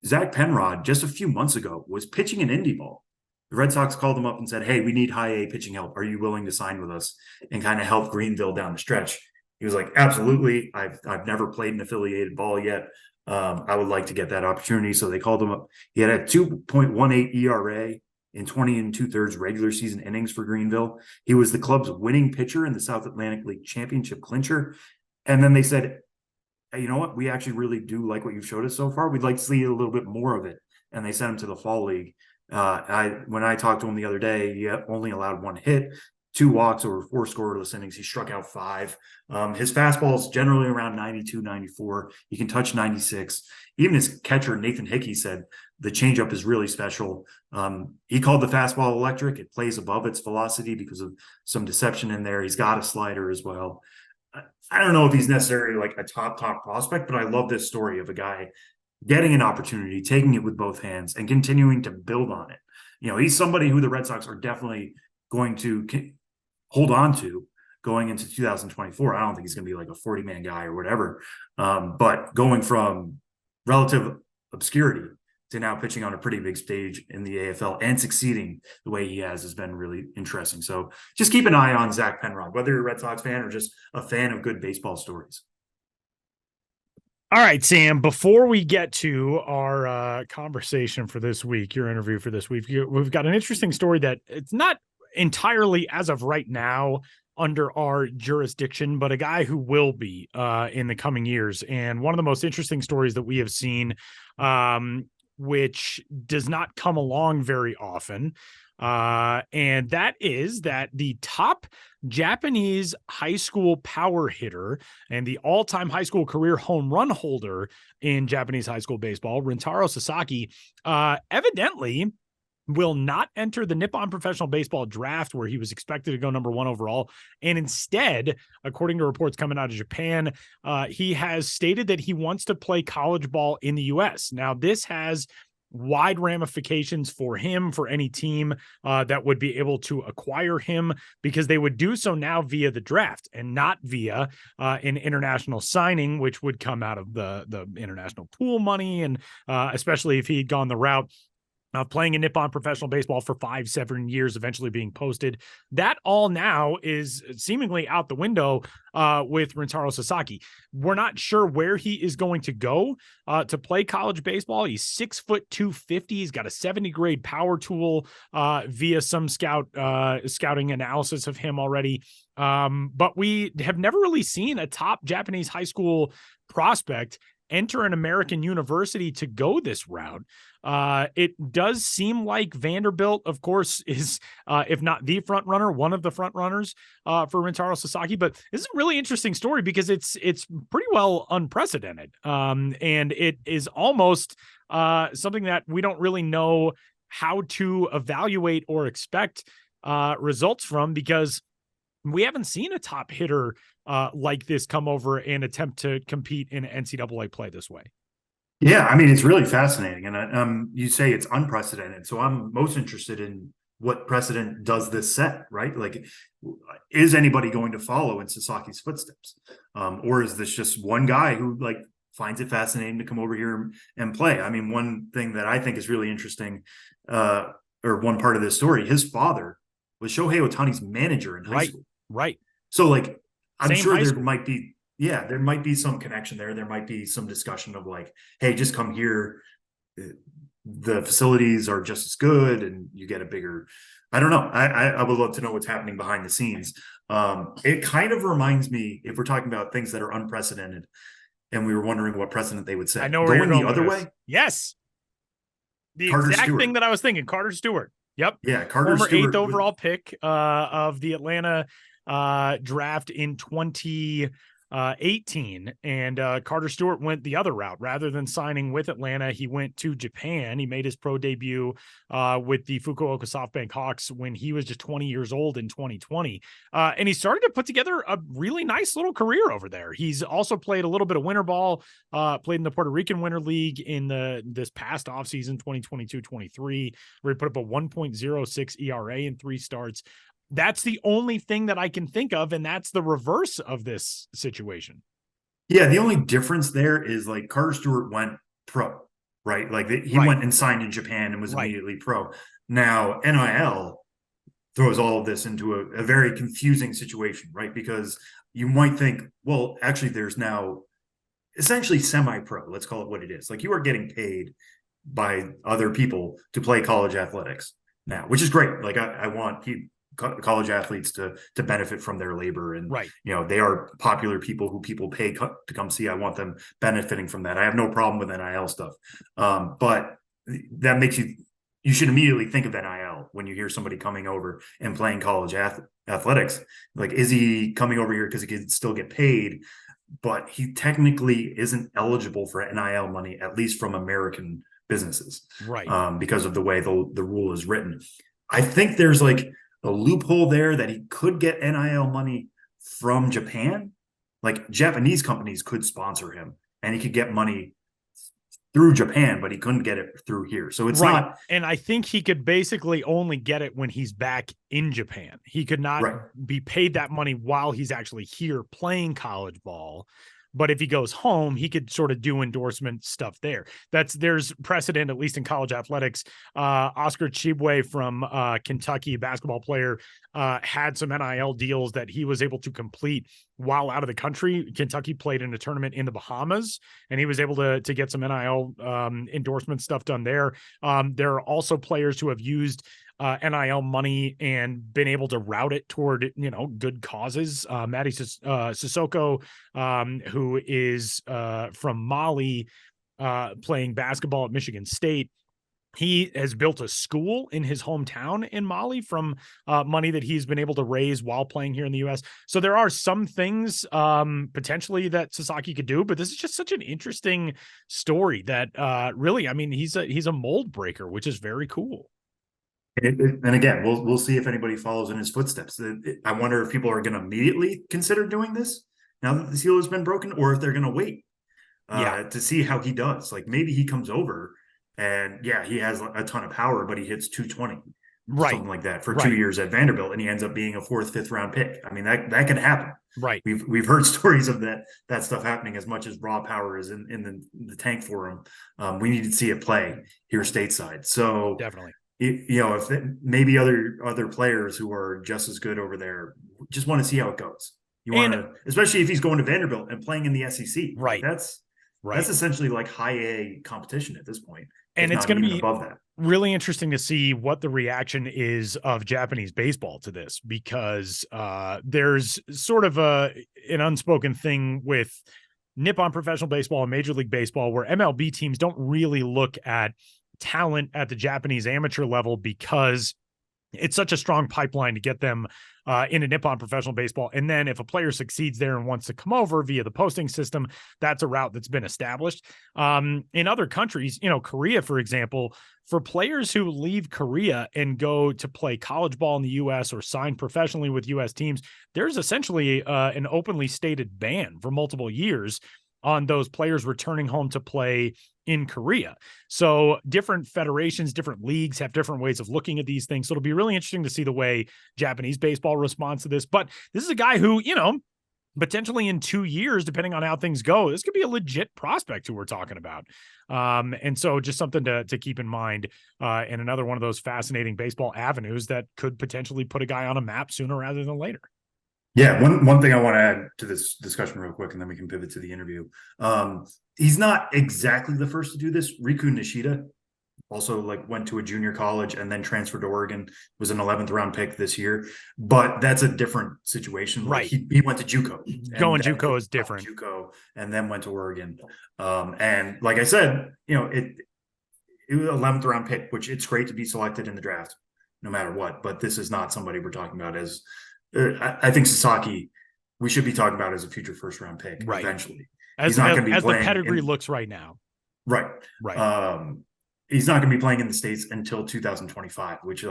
Zach Penrod, just a few months ago, was pitching in Indy ball. The Red Sox called him up and said, "Hey, we need high A pitching help. Are you willing to sign with us and kind of help Greenville down the stretch?" He was like, "Absolutely. I've never played an affiliated ball yet. I would like to get that opportunity." So they called him up. He had a 2.18 ERA in 20 2/3 regular season innings for Greenville. He was the club's winning pitcher in the South Atlantic League Championship clincher. And then they said, "Hey, you know what? We actually really do like what you've showed us so far. We'd like to see a little bit more of it." And they sent him to the fall league. When I talked to him the other day, he only allowed 1 hit, 2 walks over 4 scoreless innings. He struck out 5. His fastball is generally around 92, 94. He can touch 96. Even his catcher, Nathan Hickey, said the changeup is really special. He called the fastball electric. It plays above its velocity because of some deception in there. He's got a slider as well. I don't know if he's necessarily like a top prospect, but I love this story of a guy getting an opportunity, taking it with both hands, and continuing to build on it. You know, he's somebody who the Red Sox are definitely going to hold on to going into 2024. I don't think he's going to be like a 40-man guy or whatever. But going from relative obscurity to now pitching on a pretty big stage in the AFL and succeeding the way he has been really interesting. So just keep an eye on Zach Penrod, whether you're a Red Sox fan or just a fan of good baseball stories. All right, Sam, before we get to our conversation for this week, your interview for this week, we've got an interesting story that it's not entirely as of right now under our jurisdiction, but a guy who will be in the coming years. And one of the most interesting stories that we have seen, which does not come along very often, and that is that the top Japanese high school power hitter and the all-time high school career home run holder in Japanese high school baseball, Rintaro Sasaki, evidently will not enter the Nippon Professional Baseball draft, where he was expected to go number 1 overall. And instead, according to reports coming out of Japan, he has stated that he wants to play college ball in the U.S. Now, this has wide ramifications for him, for any team that would be able to acquire him, because they would do so now via the draft and not via an international signing, which would come out of the international pool money. And especially if he had gone the route playing in Nippon Professional Baseball for 5-7 years, eventually being posted. That all now is seemingly out the window with Rintaro Sasaki. We're not sure where he is going to go to play college baseball. He's 6'2", 250. He's got a 70 grade power tool via some scouting analysis of him already. But we have never really seen a top Japanese high school prospect enter an American university to go this route. It does seem like Vanderbilt, of course, is, if not the front runner, one of the front runners for Rintaro Sasaki. But this is a really interesting story because it's pretty well unprecedented. And it is almost something that we don't really know how to evaluate or expect results from, because we haven't seen a top hitter like this come over and attempt to compete in NCAA play this way. Yeah, I mean, it's really fascinating. And you say it's unprecedented. So I'm most interested in what precedent does this set, right? Like, is anybody going to follow in Sasaki's footsteps? Or is this just one guy who like finds it fascinating to come over here and play? I mean, one thing that I think is really interesting, or one part of this story, his father was Shohei Ohtani's manager in high school. Right. So like, I'm Same sure high there school. might be, there might be some connection there. There might be some discussion of like, hey, just come here. The facilities are just as good and you get a bigger, I don't know. I would love to know what's happening behind the scenes. It kind of reminds me, if we're talking about things that are unprecedented and we were wondering what precedent they would set. I know where you're going the other with way. this. Yes. The Carter exact Stewart. thing that I was thinking, Carter Stewart. Yep. Yeah. Carter Former Stewart 8th overall pick of the Atlanta draft in 2018, and Carter Stewart went the other route. Rather than signing with Atlanta, he went to Japan. He made his pro debut with the Fukuoka SoftBank Hawks when he was just 20 years old in 2020, and he started to put together a really nice little career over there. He's also played a little bit of winter ball, played in the Puerto Rican Winter League in this past offseason 2022-23, where he put up a 1.06 ERA in 3 starts. That's the only thing that I can think of, and that's the reverse of this situation. Yeah, the only difference there is like Carter Stewart went pro, right? Like he went and signed in Japan and was immediately pro. Now, NIL throws all of this into a very confusing situation, right? Because you might think, well, actually, there's now essentially semi-pro. Let's call it what it is. Like you are getting paid by other people to play college athletics now, which is great. Like I want college athletes to benefit from their labor, and they are popular people who people pay to come see. I want them benefiting from that. I have no problem with NIL stuff, but that makes you should immediately think of NIL when you hear somebody coming over and playing college athletics. Like, is he coming over here because he can still get paid, but he technically isn't eligible for NIL money, at least from American businesses, right? Because of the way the rule is written. I think there's like a loophole there that he could get NIL money from Japan. Like Japanese companies could sponsor him and he could get money through Japan, but he couldn't get it through here. So it's not. And I think he could basically only get it when he's back in Japan. He could not be paid that money while he's actually here playing college ball. But if he goes home, he could sort of do endorsement stuff there. There's precedent, at least in college athletics. Oscar Tshiebwe from Kentucky, basketball player, had some NIL deals that he was able to complete while out of the country. Kentucky played in a tournament in the Bahamas, and he was able to get some NIL endorsement stuff done there. There are also players who have used NIL money and been able to route it toward, good causes. Matty Sissoko, who is from Mali, playing basketball at Michigan State. He has built a school in his hometown in Mali from money that he's been able to raise while playing here in the U.S. So there are some things potentially that Sasaki could do, but this is just such an interesting story that really, I mean, he's a mold breaker, which is very cool. And again, we'll see if anybody follows in his footsteps. I wonder if people are going to immediately consider doing this now that the seal has been broken, or if they're going to wait to see how he does. Like maybe he comes over and he has a ton of power, but he hits 220, something like that for 2 years at Vanderbilt, and he ends up being a 4th, 5th round pick. I mean, that can happen. Right. We've heard stories of that stuff happening. As much as raw power is in the tank for him, we need to see it play here stateside. So definitely. If maybe other players who are just as good over there just want to see how it goes. You want to, especially if he's going to Vanderbilt and playing in the SEC. Right. That's essentially like high A competition at this point. And it's going to be above that. Really interesting to see what the reaction is of Japanese baseball to this, because there's sort of an unspoken thing with Nippon Professional Baseball and Major League Baseball where MLB teams don't really look at talent at the Japanese amateur level because it's such a strong pipeline to get them into Nippon Professional Baseball. And then if a player succeeds there and wants to come over via the posting system, that's a route that's been established. In other countries, Korea, for example, for players who leave Korea and go to play college ball in the U.S. or sign professionally with U.S. teams, there's essentially an openly stated ban for multiple years on those players returning home to play in Korea. So different federations, different leagues have different ways of looking at these things. So it'll be really interesting to see the way Japanese baseball responds to this. But this is a guy who, potentially in 2 years, depending on how things go, this could be a legit prospect who we're talking about. And so just something to keep in mind, and another one of those fascinating baseball avenues that could potentially put a guy on a map sooner rather than later. Yeah, one thing I want to add to this discussion real quick, and then we can pivot to the interview. He's not exactly the first to do this. Riku Nishida also went to a junior college and then transferred to Oregon, was an 11th round pick this year, but that's a different situation. Right. He went to JUCO. Going JUCO is different. JUCO and then went to Oregon. And like I said, it was an 11th round pick, which it's great to be selected in the draft no matter what, but this is not somebody we're talking about as I think Sasaki, we should be talking about as a future first round pick eventually. As the pedigree looks right now. Right. He's not going to be playing in the States until 2025, which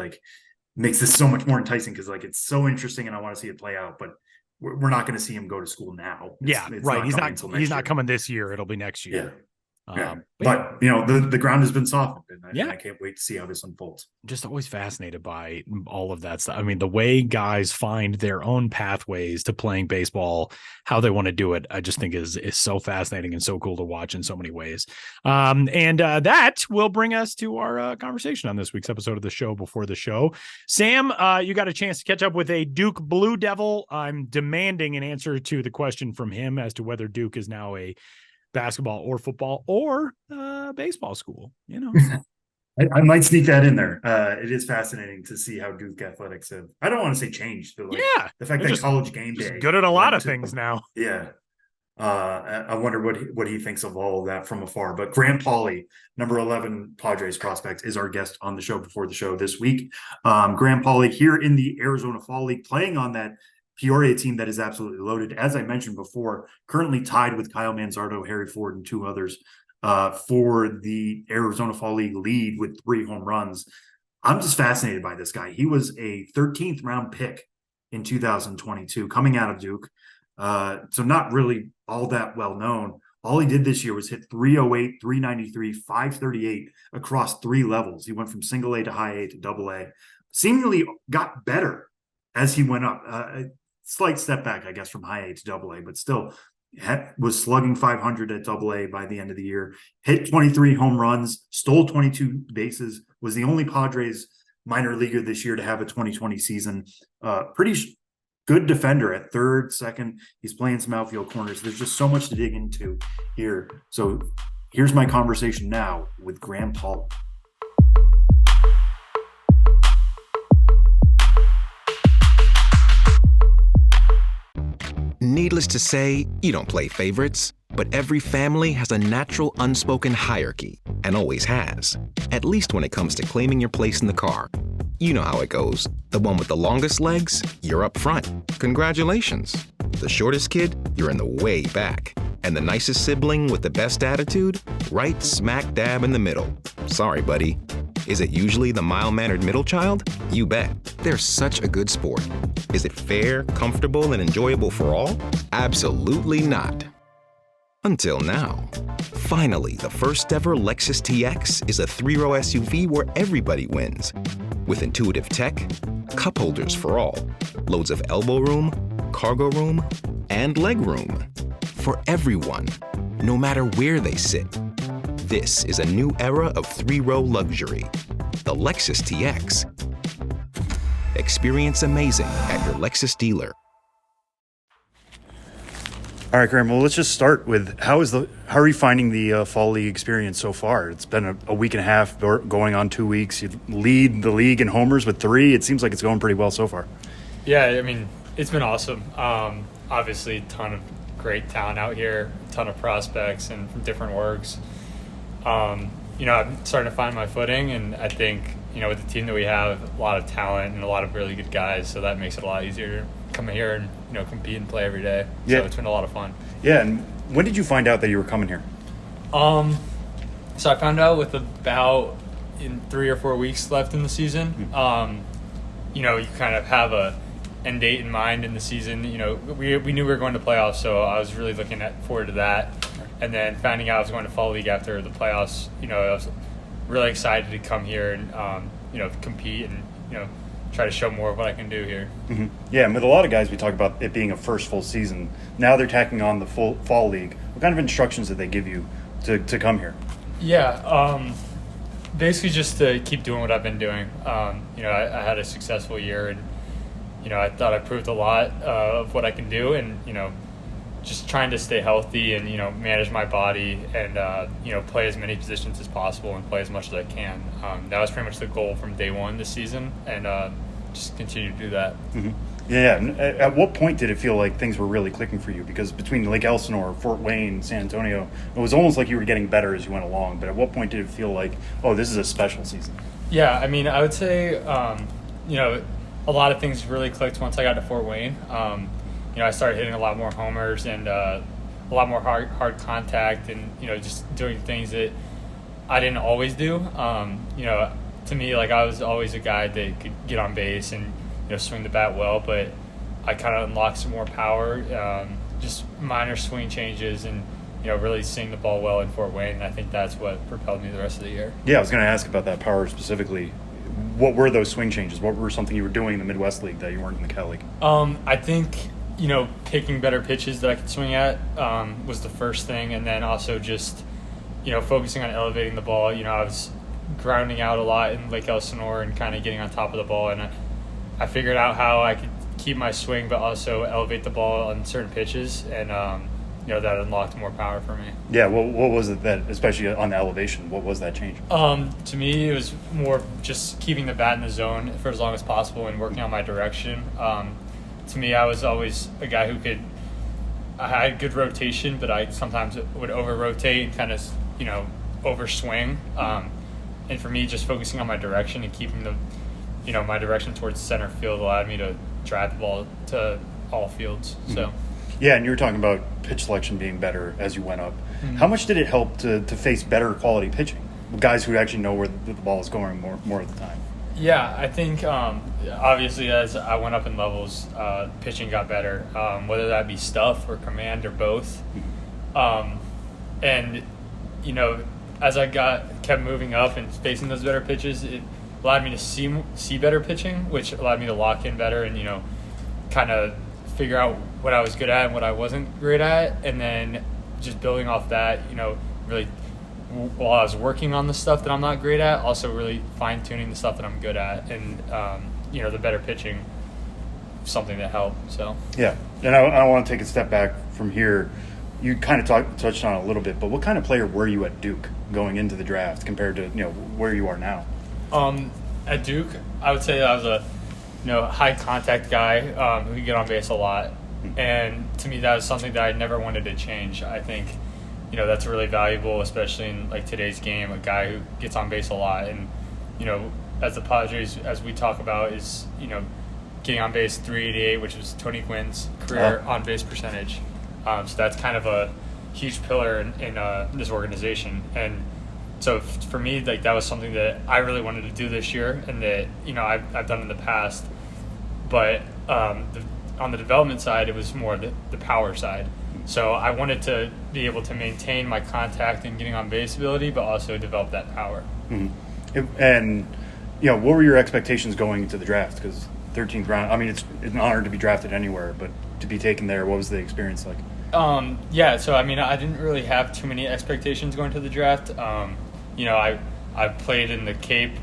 makes this so much more enticing because it's so interesting and I want to see it play out. But we're not going to see him go to school now. He's not coming this year. It'll be next year. Yeah. But the ground has been softened, and I can't wait to see how this unfolds. Just always fascinated by all of that stuff. I mean, the way guys find their own pathways to playing baseball, how they want to do it, I just think is so fascinating and so cool to watch in so many ways. And that will bring us to our conversation on this week's episode of the show before the show. Sam, you got a chance to catch up with a Duke Blue Devil. I'm demanding an answer to the question from him as to whether Duke is now a basketball or football or baseball school. I might sneak that in there. It is fascinating to see how Duke athletics have, I don't want to say changed, but the fact that college game day good at a lot of things now. I wonder what he thinks of all of that from afar. But Graham Pauley, number 11 Padres prospect, is our guest on the show before the show this week. Graham Pauley here in the Arizona Fall League, playing on that Peoria team that is absolutely loaded. As I mentioned before, currently tied with Kyle Manzardo, Harry Ford, and 2 others for the Arizona Fall League lead with 3 home runs. I'm just fascinated by this guy. He was a 13th round pick in 2022 coming out of Duke. So not really all that well known. All he did this year was hit 308, 393, 538 across 3 levels. He went from single A to high A to double A. Seemingly got better as he went up. Slight step back, I guess, from high A to double A, but still was slugging 500 at Double-A by the end of the year, hit 23 home runs, stole 22 bases, was the only Padres minor leaguer this year to have a 2020 season. Pretty good defender at third, second. He's playing some outfield corners. There's just so much to dig into here. So here's my conversation now with Graham Pauley. Needless to say, you don't play favorites, but every family has a natural unspoken hierarchy, and always has, at least when it comes to claiming your place in the car. You know how it goes. The one with the longest legs, you're up front. Congratulations. The shortest kid, you're in the way back. And the nicest sibling with the best attitude, right smack dab in the middle. Sorry, buddy. Is it usually the mild-mannered middle child? You bet. They're such a good sport. Is it fair, comfortable, and enjoyable for all? Absolutely not. Until now. Finally, the first ever Lexus TX is a 3-row SUV where everybody wins. With intuitive tech, cup holders for all, loads of elbow room, cargo room, and leg room. For everyone, no matter where they sit. This is a new era of 3-row luxury. The Lexus TX. Experience amazing at your Lexus dealer. All right, Graham. Well, let's just start with how are you finding the fall league experience so far? It's been a week and a half, going on 2 weeks. You lead the league in homers with 3. It seems like it's going pretty well so far. Yeah, I mean, it's been awesome. Obviously, a ton of great talent out here, a ton of prospects and from different orgs. I'm starting to find my footing, and I think, with the team that we have, a lot of talent and a lot of really good guys, so that makes it a lot easier to come here and, compete and play every day. Yeah. So it's been a lot of fun. Yeah, and when did you find out that you were coming here? So I found out with about 3 or 4 weeks left in the season. You kind of have a end date in mind in the season. We knew we were going to playoffs, so I was really looking forward to that. And then finding out I was going to fall league after the playoffs, I was really excited to come here and, compete and, try to show more of what I can do here. Mm-hmm. Yeah, and with a lot of guys, we talk about it being a first full season. Now they're tacking on the full fall league. What kind of instructions did they give you to come here? Yeah, basically just to keep doing what I've been doing. I had a successful year, and, I thought I proved a lot of what I can do, and, just trying to stay healthy and, manage my body and, play as many positions as possible and play as much as I can. That was pretty much the goal from day one this season, and just continue to do that. Mm-hmm. Yeah, and at what point did it feel like things were really clicking for you? Because between Lake Elsinore, Fort Wayne, San Antonio, it was almost like you were getting better as you went along. But at what point did it feel like, oh, this is a special season? Yeah, I mean, I would say, a lot of things really clicked once I got to Fort Wayne. I started hitting a lot more homers and a lot more hard contact and, just doing things that I didn't always do. To me, I was always a guy that could get on base and, swing the bat well, but I kind of unlocked some more power, just minor swing changes and, really seeing the ball well in Fort Wayne. And I think that's what propelled me the rest of the year. Yeah, I was going to ask about that power specifically. What were those swing changes? What were something you were doing in the Midwest League that you weren't in the Cal League? I think, picking better pitches that I could swing at was the first thing. And then also just, focusing on elevating the ball. I was grounding out a lot in Lake Elsinore and kind of getting on top of the ball. And I figured out how I could keep my swing but also elevate the ball on certain pitches. And, that unlocked more power for me. Yeah, well, what was it that, especially on the elevation, what was that change? To me, it was more just keeping the bat in the zone for as long as possible and working on my direction. To me, I was always a guy who I had good rotation, but I sometimes would over-rotate and kind of, overswing. And for me, just focusing on my direction and keeping my direction towards center field allowed me to drive the ball to all fields. So. Mm-hmm. Yeah, and you were talking about pitch selection being better as you went up. Mm-hmm. How much did it help to face better quality pitching? Guys who actually know where the ball is going more of the time. Yeah, I think obviously as I went up in levels, pitching got better, whether that be stuff or command or both. And, as I kept moving up and facing those better pitches, it allowed me to see better pitching, which allowed me to lock in better and, kind of figure out what I was good at and what I wasn't great at, and then just building off that, really while I was working on the stuff that I'm not great at, also really fine-tuning the stuff that I'm good at, and the better pitching, something that helped. So yeah, and I want to take a step back from here. You kind of touched on it a little bit, but what kind of player were you at Duke going into the draft compared to where you are now? At Duke, I would say I was a high contact guy who could get on base a lot, and to me that was something that I never wanted to change. I think that's really valuable, especially in like today's game, a guy who gets on base a lot. And as the Padres, as we talk about, is getting on base 388, which was Tony Gwynn's career on base percentage. So that's kind of a huge pillar in this organization. And so for me, like, that was something that I really wanted to do this year, and that I've done in the past. But on the development side, it was more the power side. So I wanted to be able to maintain my contact and getting on base ability, but also develop that power. Mm-hmm. And what were your expectations going into the draft? Because 13th round, I mean, it's an honor to be drafted anywhere, but to be taken there, what was the experience like? So I mean, I didn't really have too many expectations going to the draft. I played in the Cape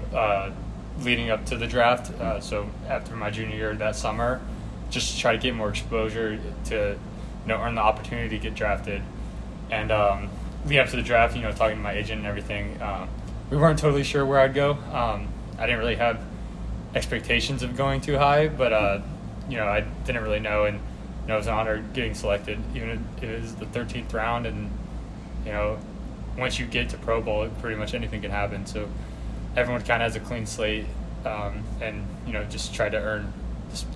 leading up to the draft, so after my junior year that summer, just to try to get more exposure to earn the opportunity to get drafted. And leading up to the draft, talking to my agent and everything, we weren't totally sure where I'd go. I didn't really have expectations of going too high, but I didn't really know, and it was an honor getting selected, even if it was the 13th round. And once you get to Pro Bowl, pretty much anything can happen. So everyone kind of has a clean slate, and just try to earn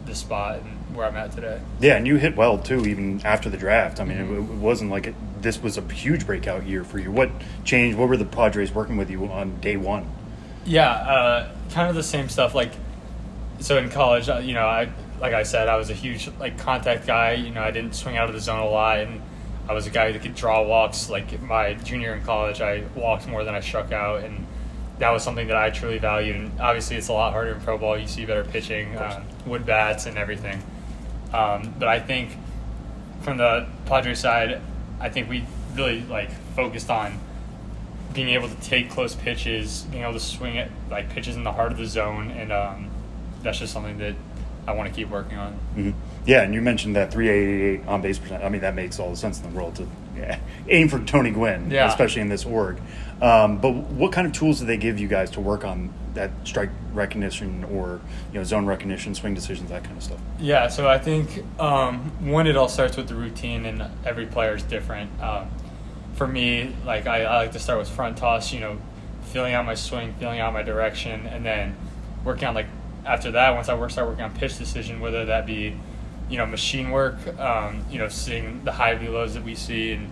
this spot and where I'm at today. Yeah, and you hit well too, even after the draft. I mean, it wasn't like this was a huge breakout year for you. What changed? What were the Padres working with you on day one? Yeah, kind of the same stuff. Like, so in college, like I said, I was a huge contact guy. I didn't swing out of the zone a lot, and I was a guy that could draw walks. Like my junior in college, I walked more than I struck out, and that was something that I truly valued. And obviously, it's a lot harder in pro ball. You see better pitching, wood bats, and everything. But I think from the Padres side, I think we really focused on being able to take close pitches, being able to swing at pitches in the heart of the zone, and that's just something that I want to keep working on. Mm-hmm. Yeah, and you mentioned that 388 on base percent. I mean, that makes all the sense in the world to aim for Tony Gwynn, especially in this org. But what kind of tools do they give you guys to work on that strike recognition or zone recognition, swing decisions, that kind of stuff? Yeah, so I think one, it all starts with the routine, and every player is different. For me, I like to start with front toss, feeling out my swing, feeling out my direction, and then working on after that, once I start working on pitch decision, whether that be machine work, seeing the high velos that we see, and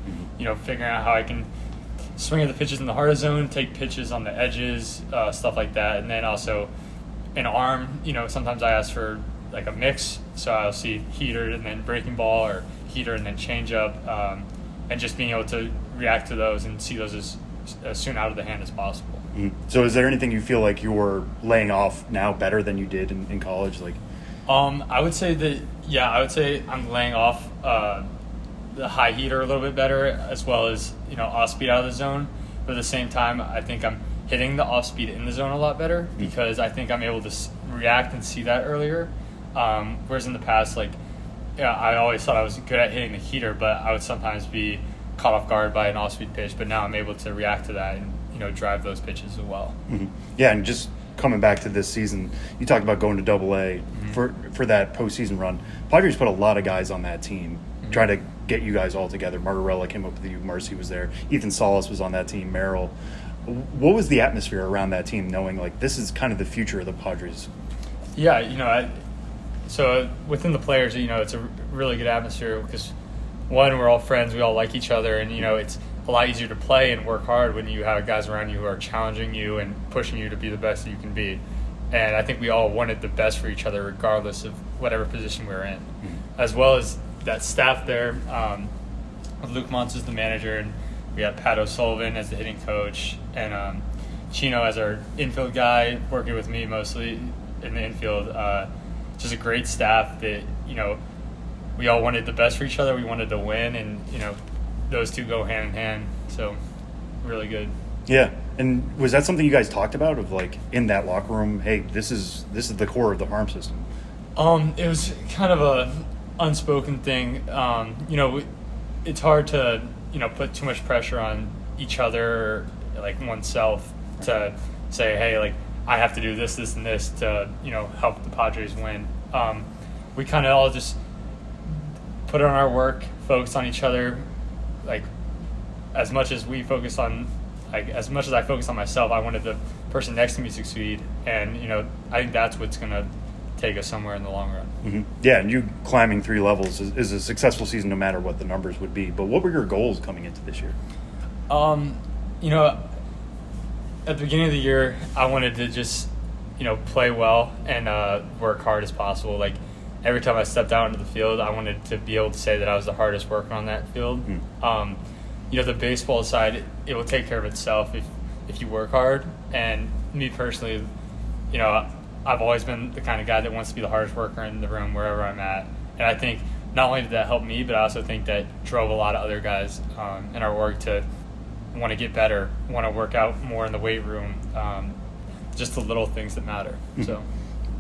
figuring out how I can swing at the pitches in the heart of zone, take pitches on the edges, stuff like that. And then also an arm, sometimes I ask for a mix, so I'll see heater and then breaking ball, or heater and then changeup, and just being able to react to those and see those as soon out of the hand as possible. Mm-hmm. So is there anything you feel like you're laying off now better than you did in college? I would say that, I would say I'm laying off the high heater a little bit better, as well as off speed out of the zone. But at the same time, I think I'm hitting the off speed in the zone a lot better, because I think I'm able to react and see that earlier. Whereas in the past, I always thought I was good at hitting the heater, but I would sometimes be caught off guard by an off speed pitch. But now I'm able to react to that and drive those pitches as well. Mm-hmm. Yeah, and just coming back to this season, you talked about going to Double-A for that postseason run. Padres put a lot of guys on that team, trying to get you guys all together. Margarella came up with you. Marcy was there. Ethan Salas was on that team. Merrill. What was the atmosphere around that team, knowing this is kind of the future of the Padres? Yeah, so within the players, it's a really good atmosphere, because one, we're all friends, we all like each other, and it's a lot easier to play and work hard when you have guys around you who are challenging you and pushing you to be the best that you can be. And I think we all wanted the best for each other, regardless of whatever position we were in. As well as that staff there, Luke Montz is the manager, and we got Pat O'Sullivan as the hitting coach, and Chino as our infield guy, working with me mostly in the infield. Just a great staff that we all wanted the best for each other. We wanted to win, and those two go hand in hand. So really good. Yeah. And was that something you guys talked about of like in that locker room? Hey, this is the core of the farm system. It was kind of a unspoken thing. It's hard to put too much pressure on each other, or like oneself, to say, hey, like I have to do this, this, and this to help the Padres win. We kind of all just put on our work, focus on each other, like as much as we focus on. As much as I focus on myself, I wanted the person next to me to succeed, and I think that's what's going to take us somewhere in the long run. Mm-hmm. Yeah, and you climbing 3 levels is a successful season, no matter what the numbers would be. But what were your goals coming into this year? At the beginning of the year, I wanted to just play well and work hard as possible. Like every time I stepped out into the field, I wanted to be able to say that I was the hardest worker on that field. Mm. The baseball side, it will take care of itself if you work hard. And me personally, I've always been the kind of guy that wants to be the hardest worker in the room wherever I'm at. And I think not only did that help me, but I also think that drove a lot of other guys in our org to want to get better, want to work out more in the weight room, just the little things that matter. Mm-hmm. So,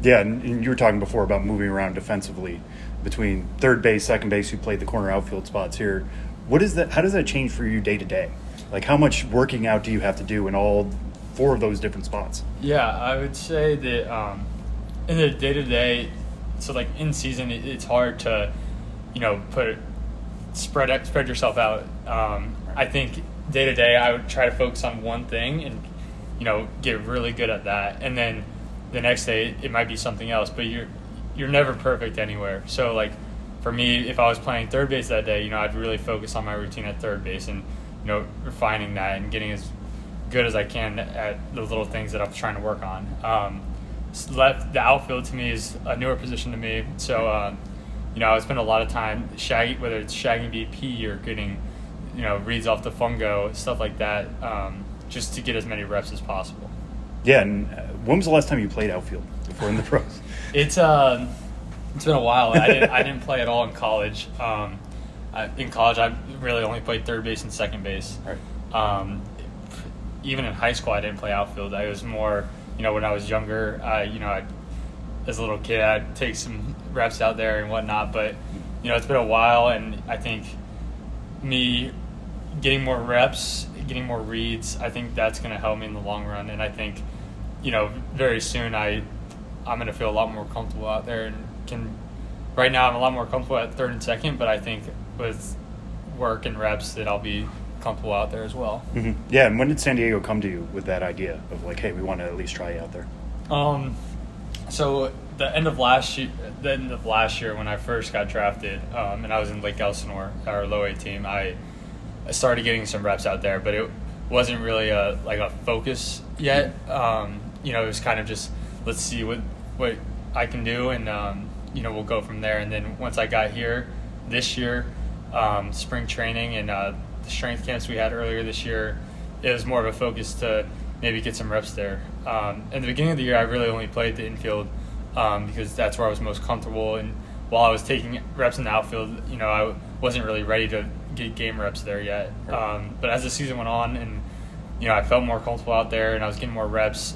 yeah, and you were talking before about moving around defensively between third base, second base. You played the corner outfield spots here. What is that? How does that change for you day to day? Like, how much working out do you have to do in all 4 of those different spots? Yeah, I would say that in the day to day, so like in season, it's hard to, spread yourself out. I think day to day, I would try to focus on one thing and, get really good at that, and then the next day it might be something else. But you're never perfect anywhere. So like. For me, if I was playing third base that day, I'd really focus on my routine at third base and, refining that and getting as good as I can at the little things that I'm trying to work on. The outfield to me is a newer position to me. So, I spend a lot of time whether it's shagging BP or getting, reads off the fungo, stuff like that, just to get as many reps as possible. Yeah, and when was the last time you played outfield before in the pros? It's been a while. I didn't play at all in college. In college, I really only played third base and second base. Right. Even in high school, I didn't play outfield. I was more, when I was younger, as a little kid, I'd take some reps out there and whatnot. But, it's been a while, and I think me getting more reps, getting more reads, I think that's going to help me in the long run. And I think, very soon I'm going to feel a lot more comfortable out there and right now I'm a lot more comfortable at third and second, but I think with work and reps that I'll be comfortable out there as well. Mm-hmm. Yeah, and when did San Diego come to you with that idea of like, hey, we want to at least try you out there? So the end of last year when I first got drafted, and I was in Lake Elsinore, our low A team, I started getting some reps out there, but it wasn't really a focus yet. It was kind of just, let's see what I can do, and we'll go from there. And then once I got here this year, spring training and the strength camps we had earlier this year, it was more of a focus to maybe get some reps there. In the beginning of the year, I really only played the infield because that's where I was most comfortable. And while I was taking reps in the outfield, I wasn't really ready to get game reps there yet. But as the season went on and I felt more comfortable out there and I was getting more reps,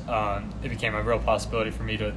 it became a real possibility for me to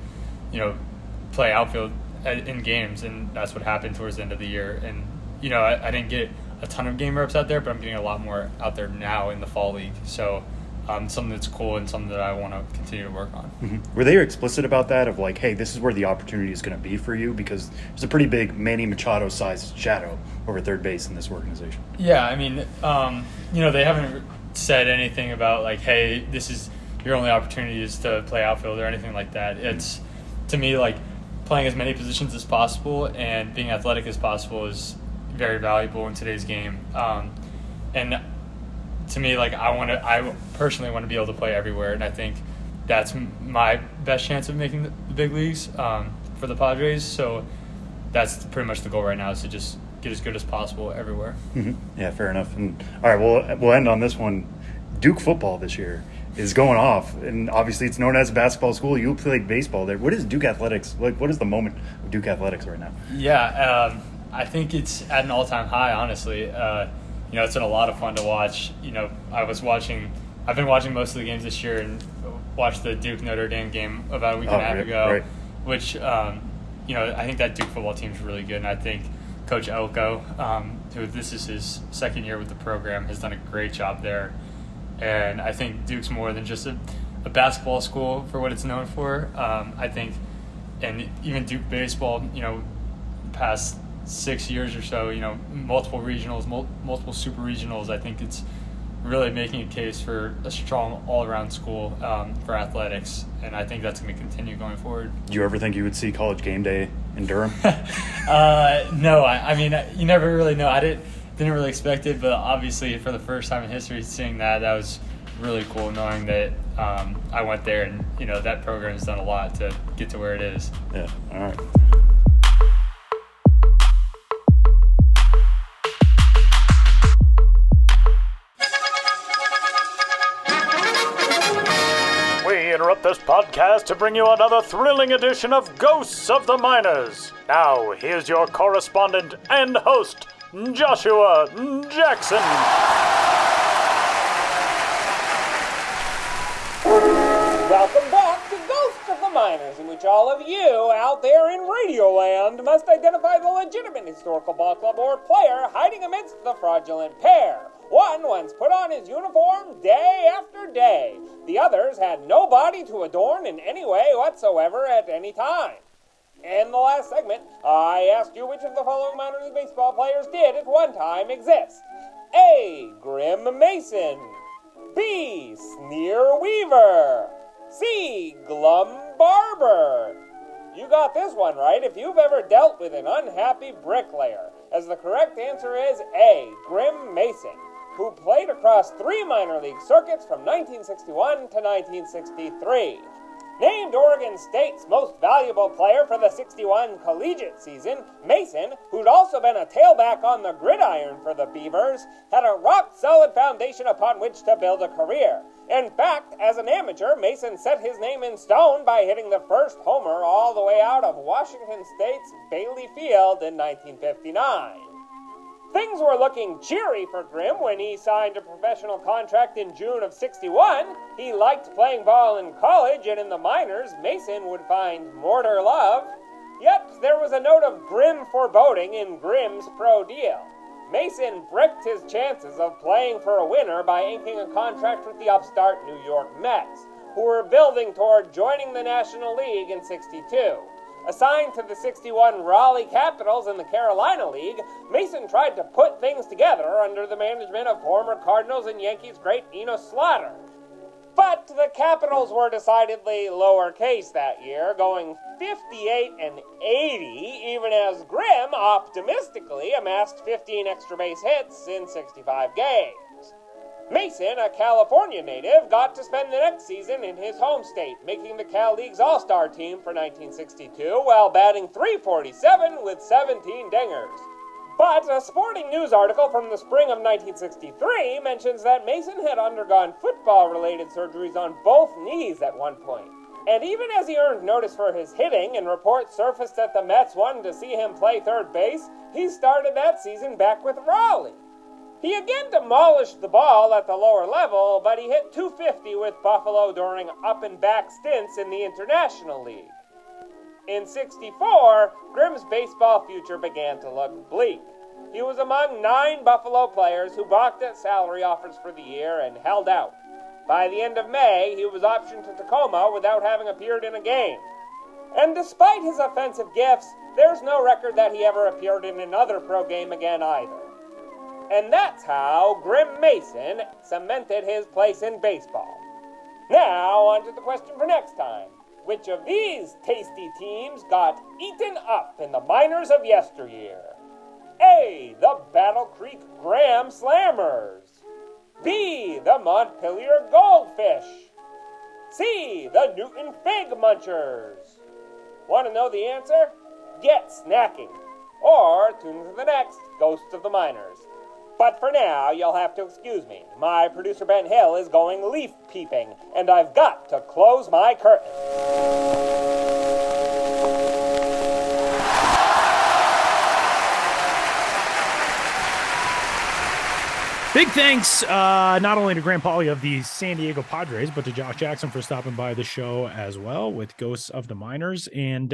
play outfield in games, and that's what happened towards the end of the year. And I didn't get a ton of game reps out there, but I'm getting a lot more out there now in the fall league. So something that's cool and something that I want to continue to work on. Mm-hmm. Were they explicit about that, of like, hey, this is where the opportunity is going to be for you? Because there's a pretty big Manny Machado-sized shadow over third base in this organization. Yeah, I mean, they haven't said anything about like, hey, this is your only opportunity is to play outfield or anything like that. It's, to me, like, playing as many positions as possible and being athletic as possible is very valuable in today's game. And to me, like, I personally want to be able to play everywhere, and I think that's my best chance of making the big leagues for the Padres. So that's pretty much the goal right now, is to just get as good as possible everywhere. Mm-hmm. Yeah, fair enough. And all right, we'll end on this one. Duke football this year is going off, and obviously it's known as a basketball school. You played baseball there. What is Duke athletics like? What is the moment of Duke athletics right now? Yeah, I think it's at an all-time high, honestly. It's been a lot of fun to watch. I've been watching most of the games this year and watched the Duke Notre Dame game about a week and a half ago, right. which, I think that Duke football team is really good. And I think Coach Elko, who this is his second year with the program, has done a great job there. And I think Duke's more than just a basketball school for what it's known for. I think, and even Duke baseball, past 6 years or so, multiple regionals, multiple super regionals, I think it's really making a case for a strong all-around school for athletics, and I think that's going to continue going forward. Do you ever think you would see College Game Day in Durham? No, I mean, you never really know. I didn't really expect it, but obviously for the first time in history seeing that was really cool, knowing that I went there and, that program has done a lot to get to where it is. Yeah, all right. We interrupt this podcast to bring you another thrilling edition of Ghosts of the Miners. Now, here's your correspondent and host, Joshua Jackson. Welcome back to Ghosts of the Miners, in which all of you out there in Radioland must identify the legitimate historical ball club or player hiding amidst the fraudulent pair. One once put on his uniform day after day. The others had no body to adorn in any way whatsoever at any time. In the last segment, I asked you which of the following minor league baseball players did at one time exist. A. Grim Mason. B. Sneer Weaver. C. Glum Barber. You got this one right if you've ever dealt with an unhappy bricklayer, as the correct answer is A. Grim Mason, who played across 3 minor league circuits from 1961 to 1963. Named Oregon State's most valuable player for the 61 collegiate season, Mason, who'd also been a tailback on the gridiron for the Beavers, had a rock-solid foundation upon which to build a career. In fact, as an amateur, Mason set his name in stone by hitting the first homer all the way out of Washington State's Bailey Field in 1959. Things were looking cheery for Grim when he signed a professional contract in June of '61. He liked playing ball in college, and in the minors, Mason would find mortar love. Yet, there was a note of grim foreboding in Grim's pro deal. Mason bricked his chances of playing for a winner by inking a contract with the upstart New York Mets, who were building toward joining the National League in '62. Assigned to the '61 Raleigh Capitals in the Carolina League, Mason tried to put things together under the management of former Cardinals and Yankees great Enos Slaughter. But the Capitals were decidedly lowercase that year, going 58-80, even as Grim optimistically amassed 15 extra base hits in 65 games. Mason, a California native, got to spend the next season in his home state, making the Cal League's All-Star team for 1962 while batting .347 with 17 dingers. But a Sporting News article from the spring of 1963 mentions that Mason had undergone football-related surgeries on both knees at one point. And even as he earned notice for his hitting and reports surfaced that the Mets wanted to see him play third base, he started that season back with Raleigh. He again demolished the ball at the lower level, but he hit .250 with Buffalo during up-and-back stints in the International League. In '64, Grim's baseball future began to look bleak. He was among 9 Buffalo players who balked at salary offers for the year and held out. By the end of May, he was optioned to Tacoma without having appeared in a game. And despite his offensive gifts, there's no record that he ever appeared in another pro game again either. And that's how Grim Mason cemented his place in baseball. Now, on to the question for next time. Which of these tasty teams got eaten up in the minors of yesteryear? A. The Battle Creek Graham Slammers. B. The Montpelier Goldfish. C. The Newton Fig Munchers. Want to know the answer? Get snacking. Or tune into the next Ghosts of the Miners. But for now, you'll have to excuse me. My producer Ben Hill is going leaf peeping, and I've got to close my curtain. Big thanks not only to Graham Pauley of the San Diego Padres, but to Josh Jackson for stopping by the show as well with Ghosts of the Minors. And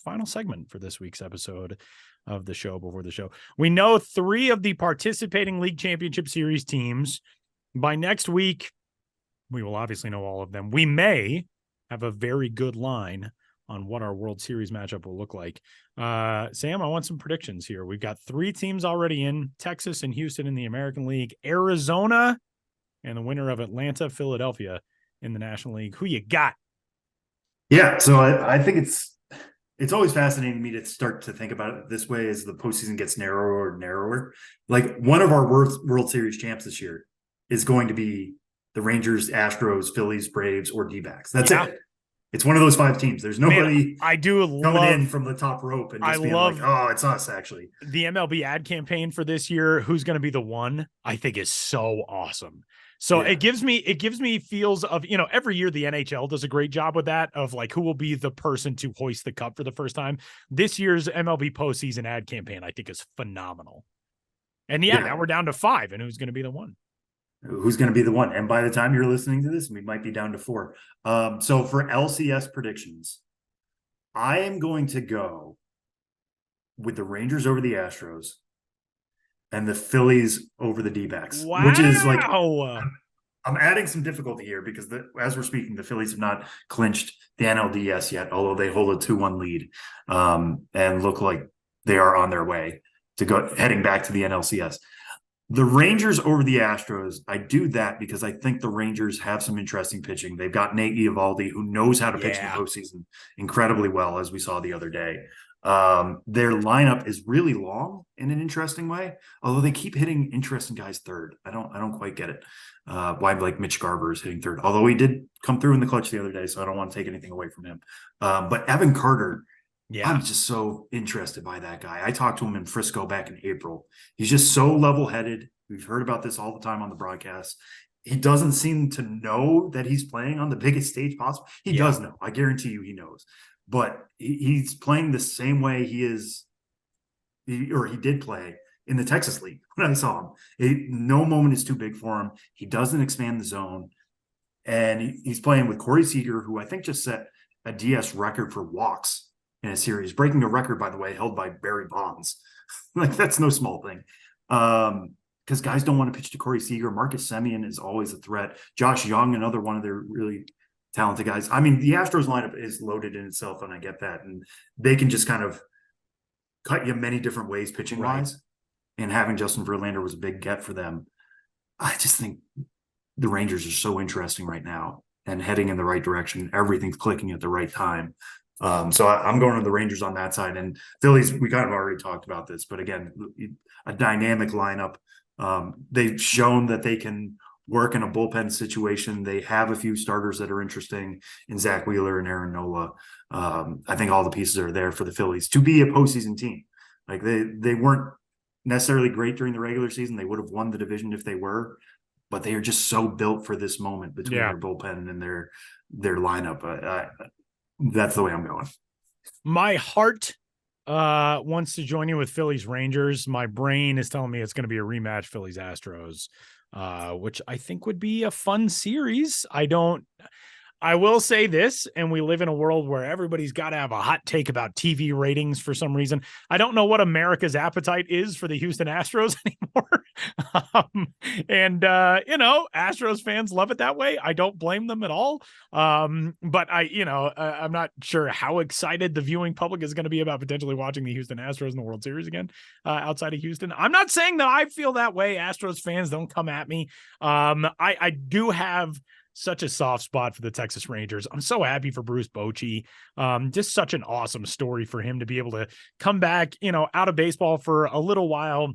final segment for this week's episode of the show before the show. We know 3 of the participating League Championship Series teams. By next week, we will obviously know all of them. We may have a very good line on what our World Series matchup will look like. Sam, I want some predictions here. We've got 3 teams already in: Texas and Houston in the American League, Arizona, and the winner of Atlanta, Philadelphia in the National League. Who you got? Yeah, so I think it's always fascinating to me to start to think about it this way as the postseason gets narrower and narrower. Like, one of our World Series champs this year is going to be the Rangers, Astros, Phillies, Braves, or D-backs. That's it. It's one of those 5 teams. There's nobody coming in from the top rope and just being like, oh, it's us, actually. The MLB ad campaign for this year, who's going to be the one, I think is so awesome. So it gives me feels of, every year the NHL does a great job with that, of like, who will be the person to hoist the cup for the first time. This year's MLB postseason ad campaign, I think, is phenomenal. And now we're down to 5, and who's going to be the one? Who's going to be the one? And by the time you're listening to this, we might be down to 4. So for LCS predictions, I am going to go with the Rangers over the Astros and the Phillies over the D-backs. Wow. Which is like, I'm adding some difficulty here because as we're speaking, the Phillies have not clinched the NLDS yet, although they hold a 2-1 lead and look like they are on their way to heading back to the NLCS. The Rangers over the Astros, I do that because I think the Rangers have some interesting pitching. They've got Nate Eovaldi, who knows how to pitch in the postseason incredibly well, as we saw the other day. Their lineup is really long in an interesting way, although they keep hitting interesting guys third. I don't quite get it. Why like Mitch Garver is hitting third, although he did come through in the clutch the other day, so I don't want to take anything away from him. But Evan Carter, I'm just so interested by that guy. I talked to him in Frisco back in April. He's just so level-headed. We've heard about this all the time on the broadcast. He doesn't seem to know that he's playing on the biggest stage possible. He does know. I guarantee you he knows. But he's playing the same way he did play in the Texas League when I saw him. No moment is too big for him. He doesn't expand the zone. And he's playing with Corey Seager, who I think just set a DS record for walks in a series, breaking a record, by the way, held by Barry Bonds. Like, that's no small thing. Because guys don't want to pitch to Corey Seager. Marcus Semien is always a threat. Josh Young, another one of their really talented guys. I mean, the Astros lineup is loaded in itself, and I get that. And they can just kind of cut you many different ways pitching-wise. And having Justin Verlander was a big get for them. I just think the Rangers are so interesting right now and heading in the right direction. Everything's clicking at the right time. So I'm going to the Rangers on that side. And Phillies, we kind of already talked about this, but again, a dynamic lineup. They've shown that they can work in a bullpen situation. They have a few starters that are interesting in Zach Wheeler and Aaron Nola. I think all the pieces are there for the Phillies to be a postseason team. Like, they weren't necessarily great during the regular season. They would have won the division if they were, but they are just so built for this moment between their bullpen and their lineup. That's the way I'm going. My heart wants to join you with Phillies Rangers. My brain is telling me it's going to be a rematch Phillies Astros, which I think would be a fun series. I will say this, and we live in a world where everybody's got to have a hot take about TV ratings for some reason. I don't know what America's appetite is for the Houston Astros anymore. Astros fans love it that way. I don't blame them at all. But I'm not sure how excited the viewing public is going to be about potentially watching the Houston Astros in the World Series again, outside of Houston. I'm not saying that I feel that way. Astros fans, don't come at me. I do have such a soft spot for the Texas Rangers. I'm so happy for Bruce Bochy. Just such an awesome story for him to be able to come back, out of baseball for a little while.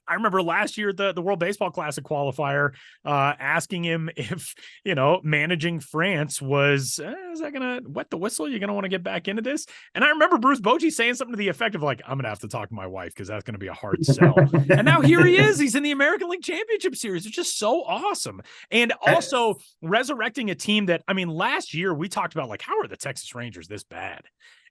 I remember last year, the World Baseball Classic qualifier, asking him if, managing France was, is that going to wet the whistle? You're going to want to get back into this? And I remember Bruce Bochy saying something to the effect of like, I'm going to have to talk to my wife because that's going to be a hard sell. And now here he is. He's in the American League Championship Series. It's just so awesome. And also resurrecting a team that, last year we talked about like, how are the Texas Rangers this bad?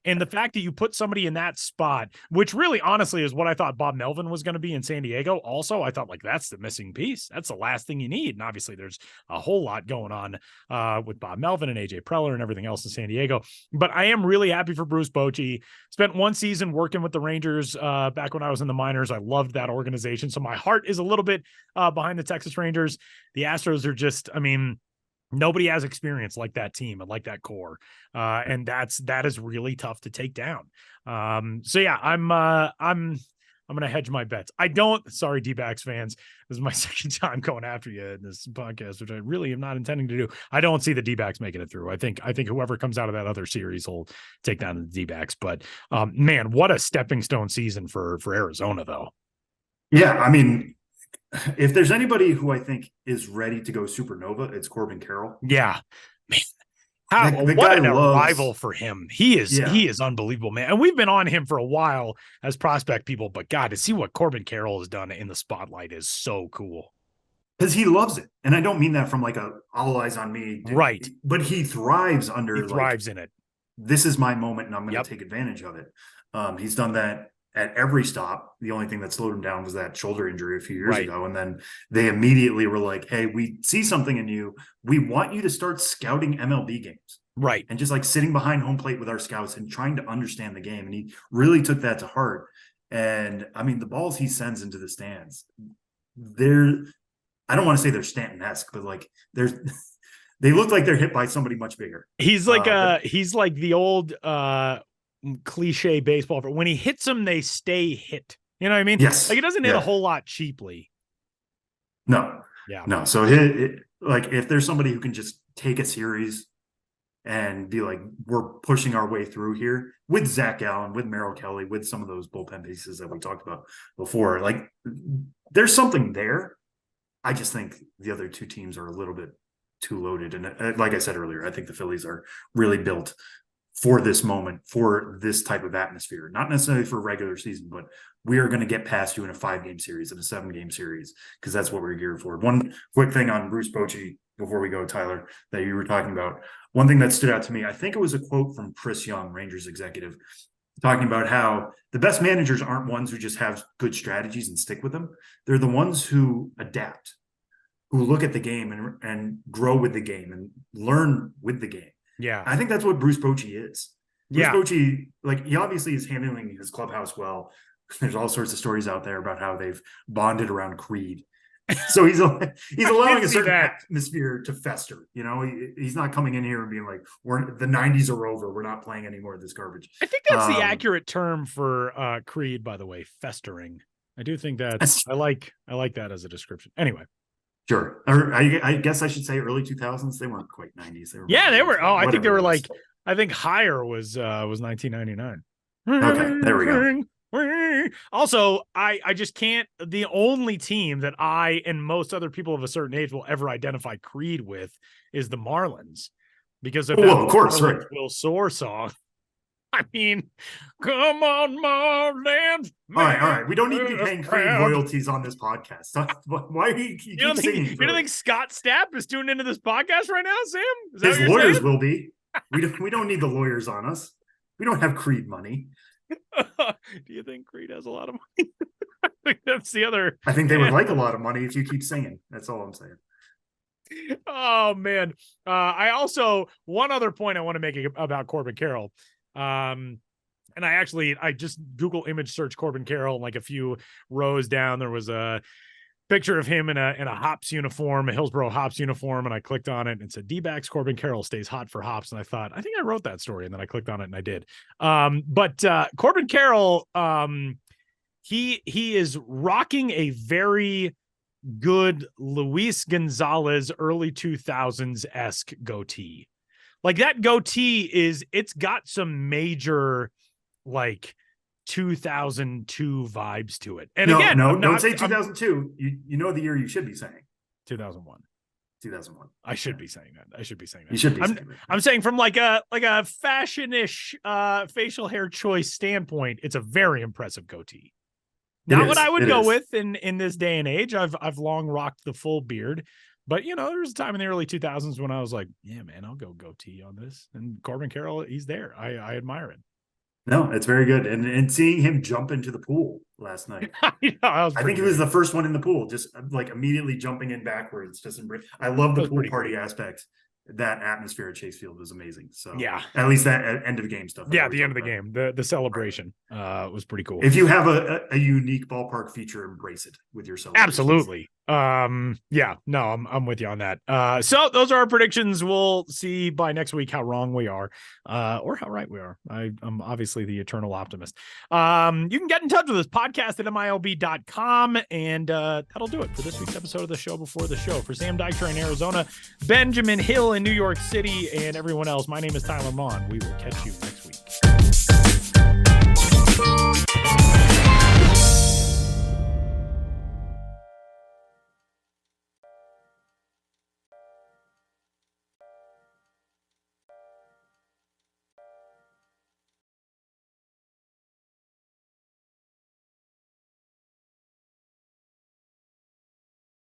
And the fact that you put somebody in that spot, which really honestly is what I thought Bob Melvin was going to be in San Diego. Also, I thought like that's the missing piece. That's the last thing you need. And obviously there's a whole lot going on with Bob Melvin and AJ Preller and everything else in San Diego. But I am really happy for Bruce Bochy. Spent one season working with the Rangers back when I was in the minors. I loved that organization. So my heart is a little bit behind the Texas Rangers. The Astros are just, I mean, nobody has experience like that team and like that core. And that is really tough to take down. So yeah, I'm going to hedge my bets. Sorry, D-backs fans. This is my second time going after you in this podcast, which I really am not intending to do. I don't see the D-backs making it through. I think whoever comes out of that other series will take down the D-backs, but man, what a stepping stone season for Arizona though. Yeah. I mean, if there's anybody who I think is ready to go supernova, it's Corbin Carroll. Yeah, man. What an arrival for him. He is unbelievable, man. And we've been on him for a while as prospect people, but God, to see what Corbin Carroll has done in the spotlight is so cool. Because he loves it. And I don't mean that from like a all eyes on me. Right. But he thrives in it. This is my moment and I'm going to take advantage of it. He's done that at every stop. The only thing that slowed him down was that shoulder injury a few years ago. And then they immediately were like, hey, we see something in you. We want you to start scouting MLB games. Right. And just like sitting behind home plate with our scouts and trying to understand the game. And he really took that to heart. And I mean, the balls he sends into the stands, I don't want to say they're Stanton-esque, but like they look like they're hit by somebody much bigger. He's like the old cliche baseball. When he hits them, they stay hit. You know what I mean? Yes. Like he doesn't hit a whole lot cheaply. No. Yeah. No. So like if there's somebody who can just take a series and be like, we're pushing our way through here with Zach Allen, with Merrill Kelly, with some of those bullpen pieces that we talked about before, like there's something there. I just think the other two teams are a little bit too loaded. And like I said earlier, I think the Phillies are really built for this moment, for this type of atmosphere, not necessarily for regular season, but we are going to get past you in a 5-game series and a 7-game series, because that's what we're geared for. One quick thing on Bruce Bochy before we go, Tyler, that you were talking about. One thing that stood out to me, I think it was a quote from Chris Young, Rangers executive, talking about how the best managers aren't ones who just have good strategies and stick with them. They're the ones who adapt, who look at the game and grow with the game and learn with the game. Yeah. I think that's what Bruce Bochy is. Bruce Bochy, like, he obviously is handling his clubhouse well. There's all sorts of stories out there about how they've bonded around Creed. So he's allowing a certain atmosphere to fester. You know, he's not coming in here and being like, the 90s are over. We're not playing any more of this garbage. I think that's the accurate term for Creed, by the way, festering. I do think that's I like that as a description. Anyway. Sure. Or I guess I should say early 2000s. They weren't quite 90s. They were. Oh, I think they were like, I think higher was 1999. Okay, there we go. Also, I just can't. The only team that I and most other people of a certain age will ever identify Creed with is the Marlins, because of of course, right. Will Soar song. I mean, come on, Marlins. All right. We don't need to be paying Creed royalties on this podcast. Why are you keep singing? You don't think Scott Stapp is tuned into this podcast right now, Sam? Is his lawyers saying? Will be. We don't need the lawyers on us. We don't have Creed money. Do you think Creed has a lot of money? I think that's the other. I think they would like a lot of money if you keep singing. That's all I'm saying. Oh man. I also, one other point I want to make about Corbin Carroll. And I just Google image search Corbin Carroll, like a few rows down, there was a picture of him in a Hops uniform, a Hillsborough Hops uniform, and I clicked on it and it said D-backs Corbin Carroll stays hot for hops, and I thought, I think I wrote that story, and then I clicked on it and I did. But Corbin Carroll, he is rocking a very good Luis Gonzalez early 2000s-esque goatee. Like that goatee it's got some major like 2002 vibes to it. And don't say 2002. You know the year you should be saying. 2001. 2001. I should be saying that. You should be saying that. I'm saying from like a fashion-ish facial hair choice standpoint, it's a very impressive goatee. Not what I would go with in this day and age. I've long rocked the full beard. But, you know, there was a time in the early 2000s when I was like, yeah, man, I'll go goatee on this. And Corbin Carroll, he's there. I admire it. No, it's very good. And seeing him jump into the pool last night. I think he was the first one in the pool, just like immediately jumping in backwards. I love the pool party aspect. That atmosphere at Chase Field was amazing. So yeah, at least that end of the game stuff. Yeah, the end of the game, the celebration was pretty cool. If you have a unique ballpark feature, embrace it with your celebration. Absolutely. Yeah, no, I'm with you on that. So those are our predictions. We'll see by next week how wrong we are, or how right we are. I'm obviously the eternal optimist. You can get in touch with us, podcast at MILB.com, and that'll do it for this week's episode of the Show Before the Show. For Sam Dykstra in Arizona, Benjamin Hill in New York City, and everyone else, my name is Tyler Maughan. We will catch you next week.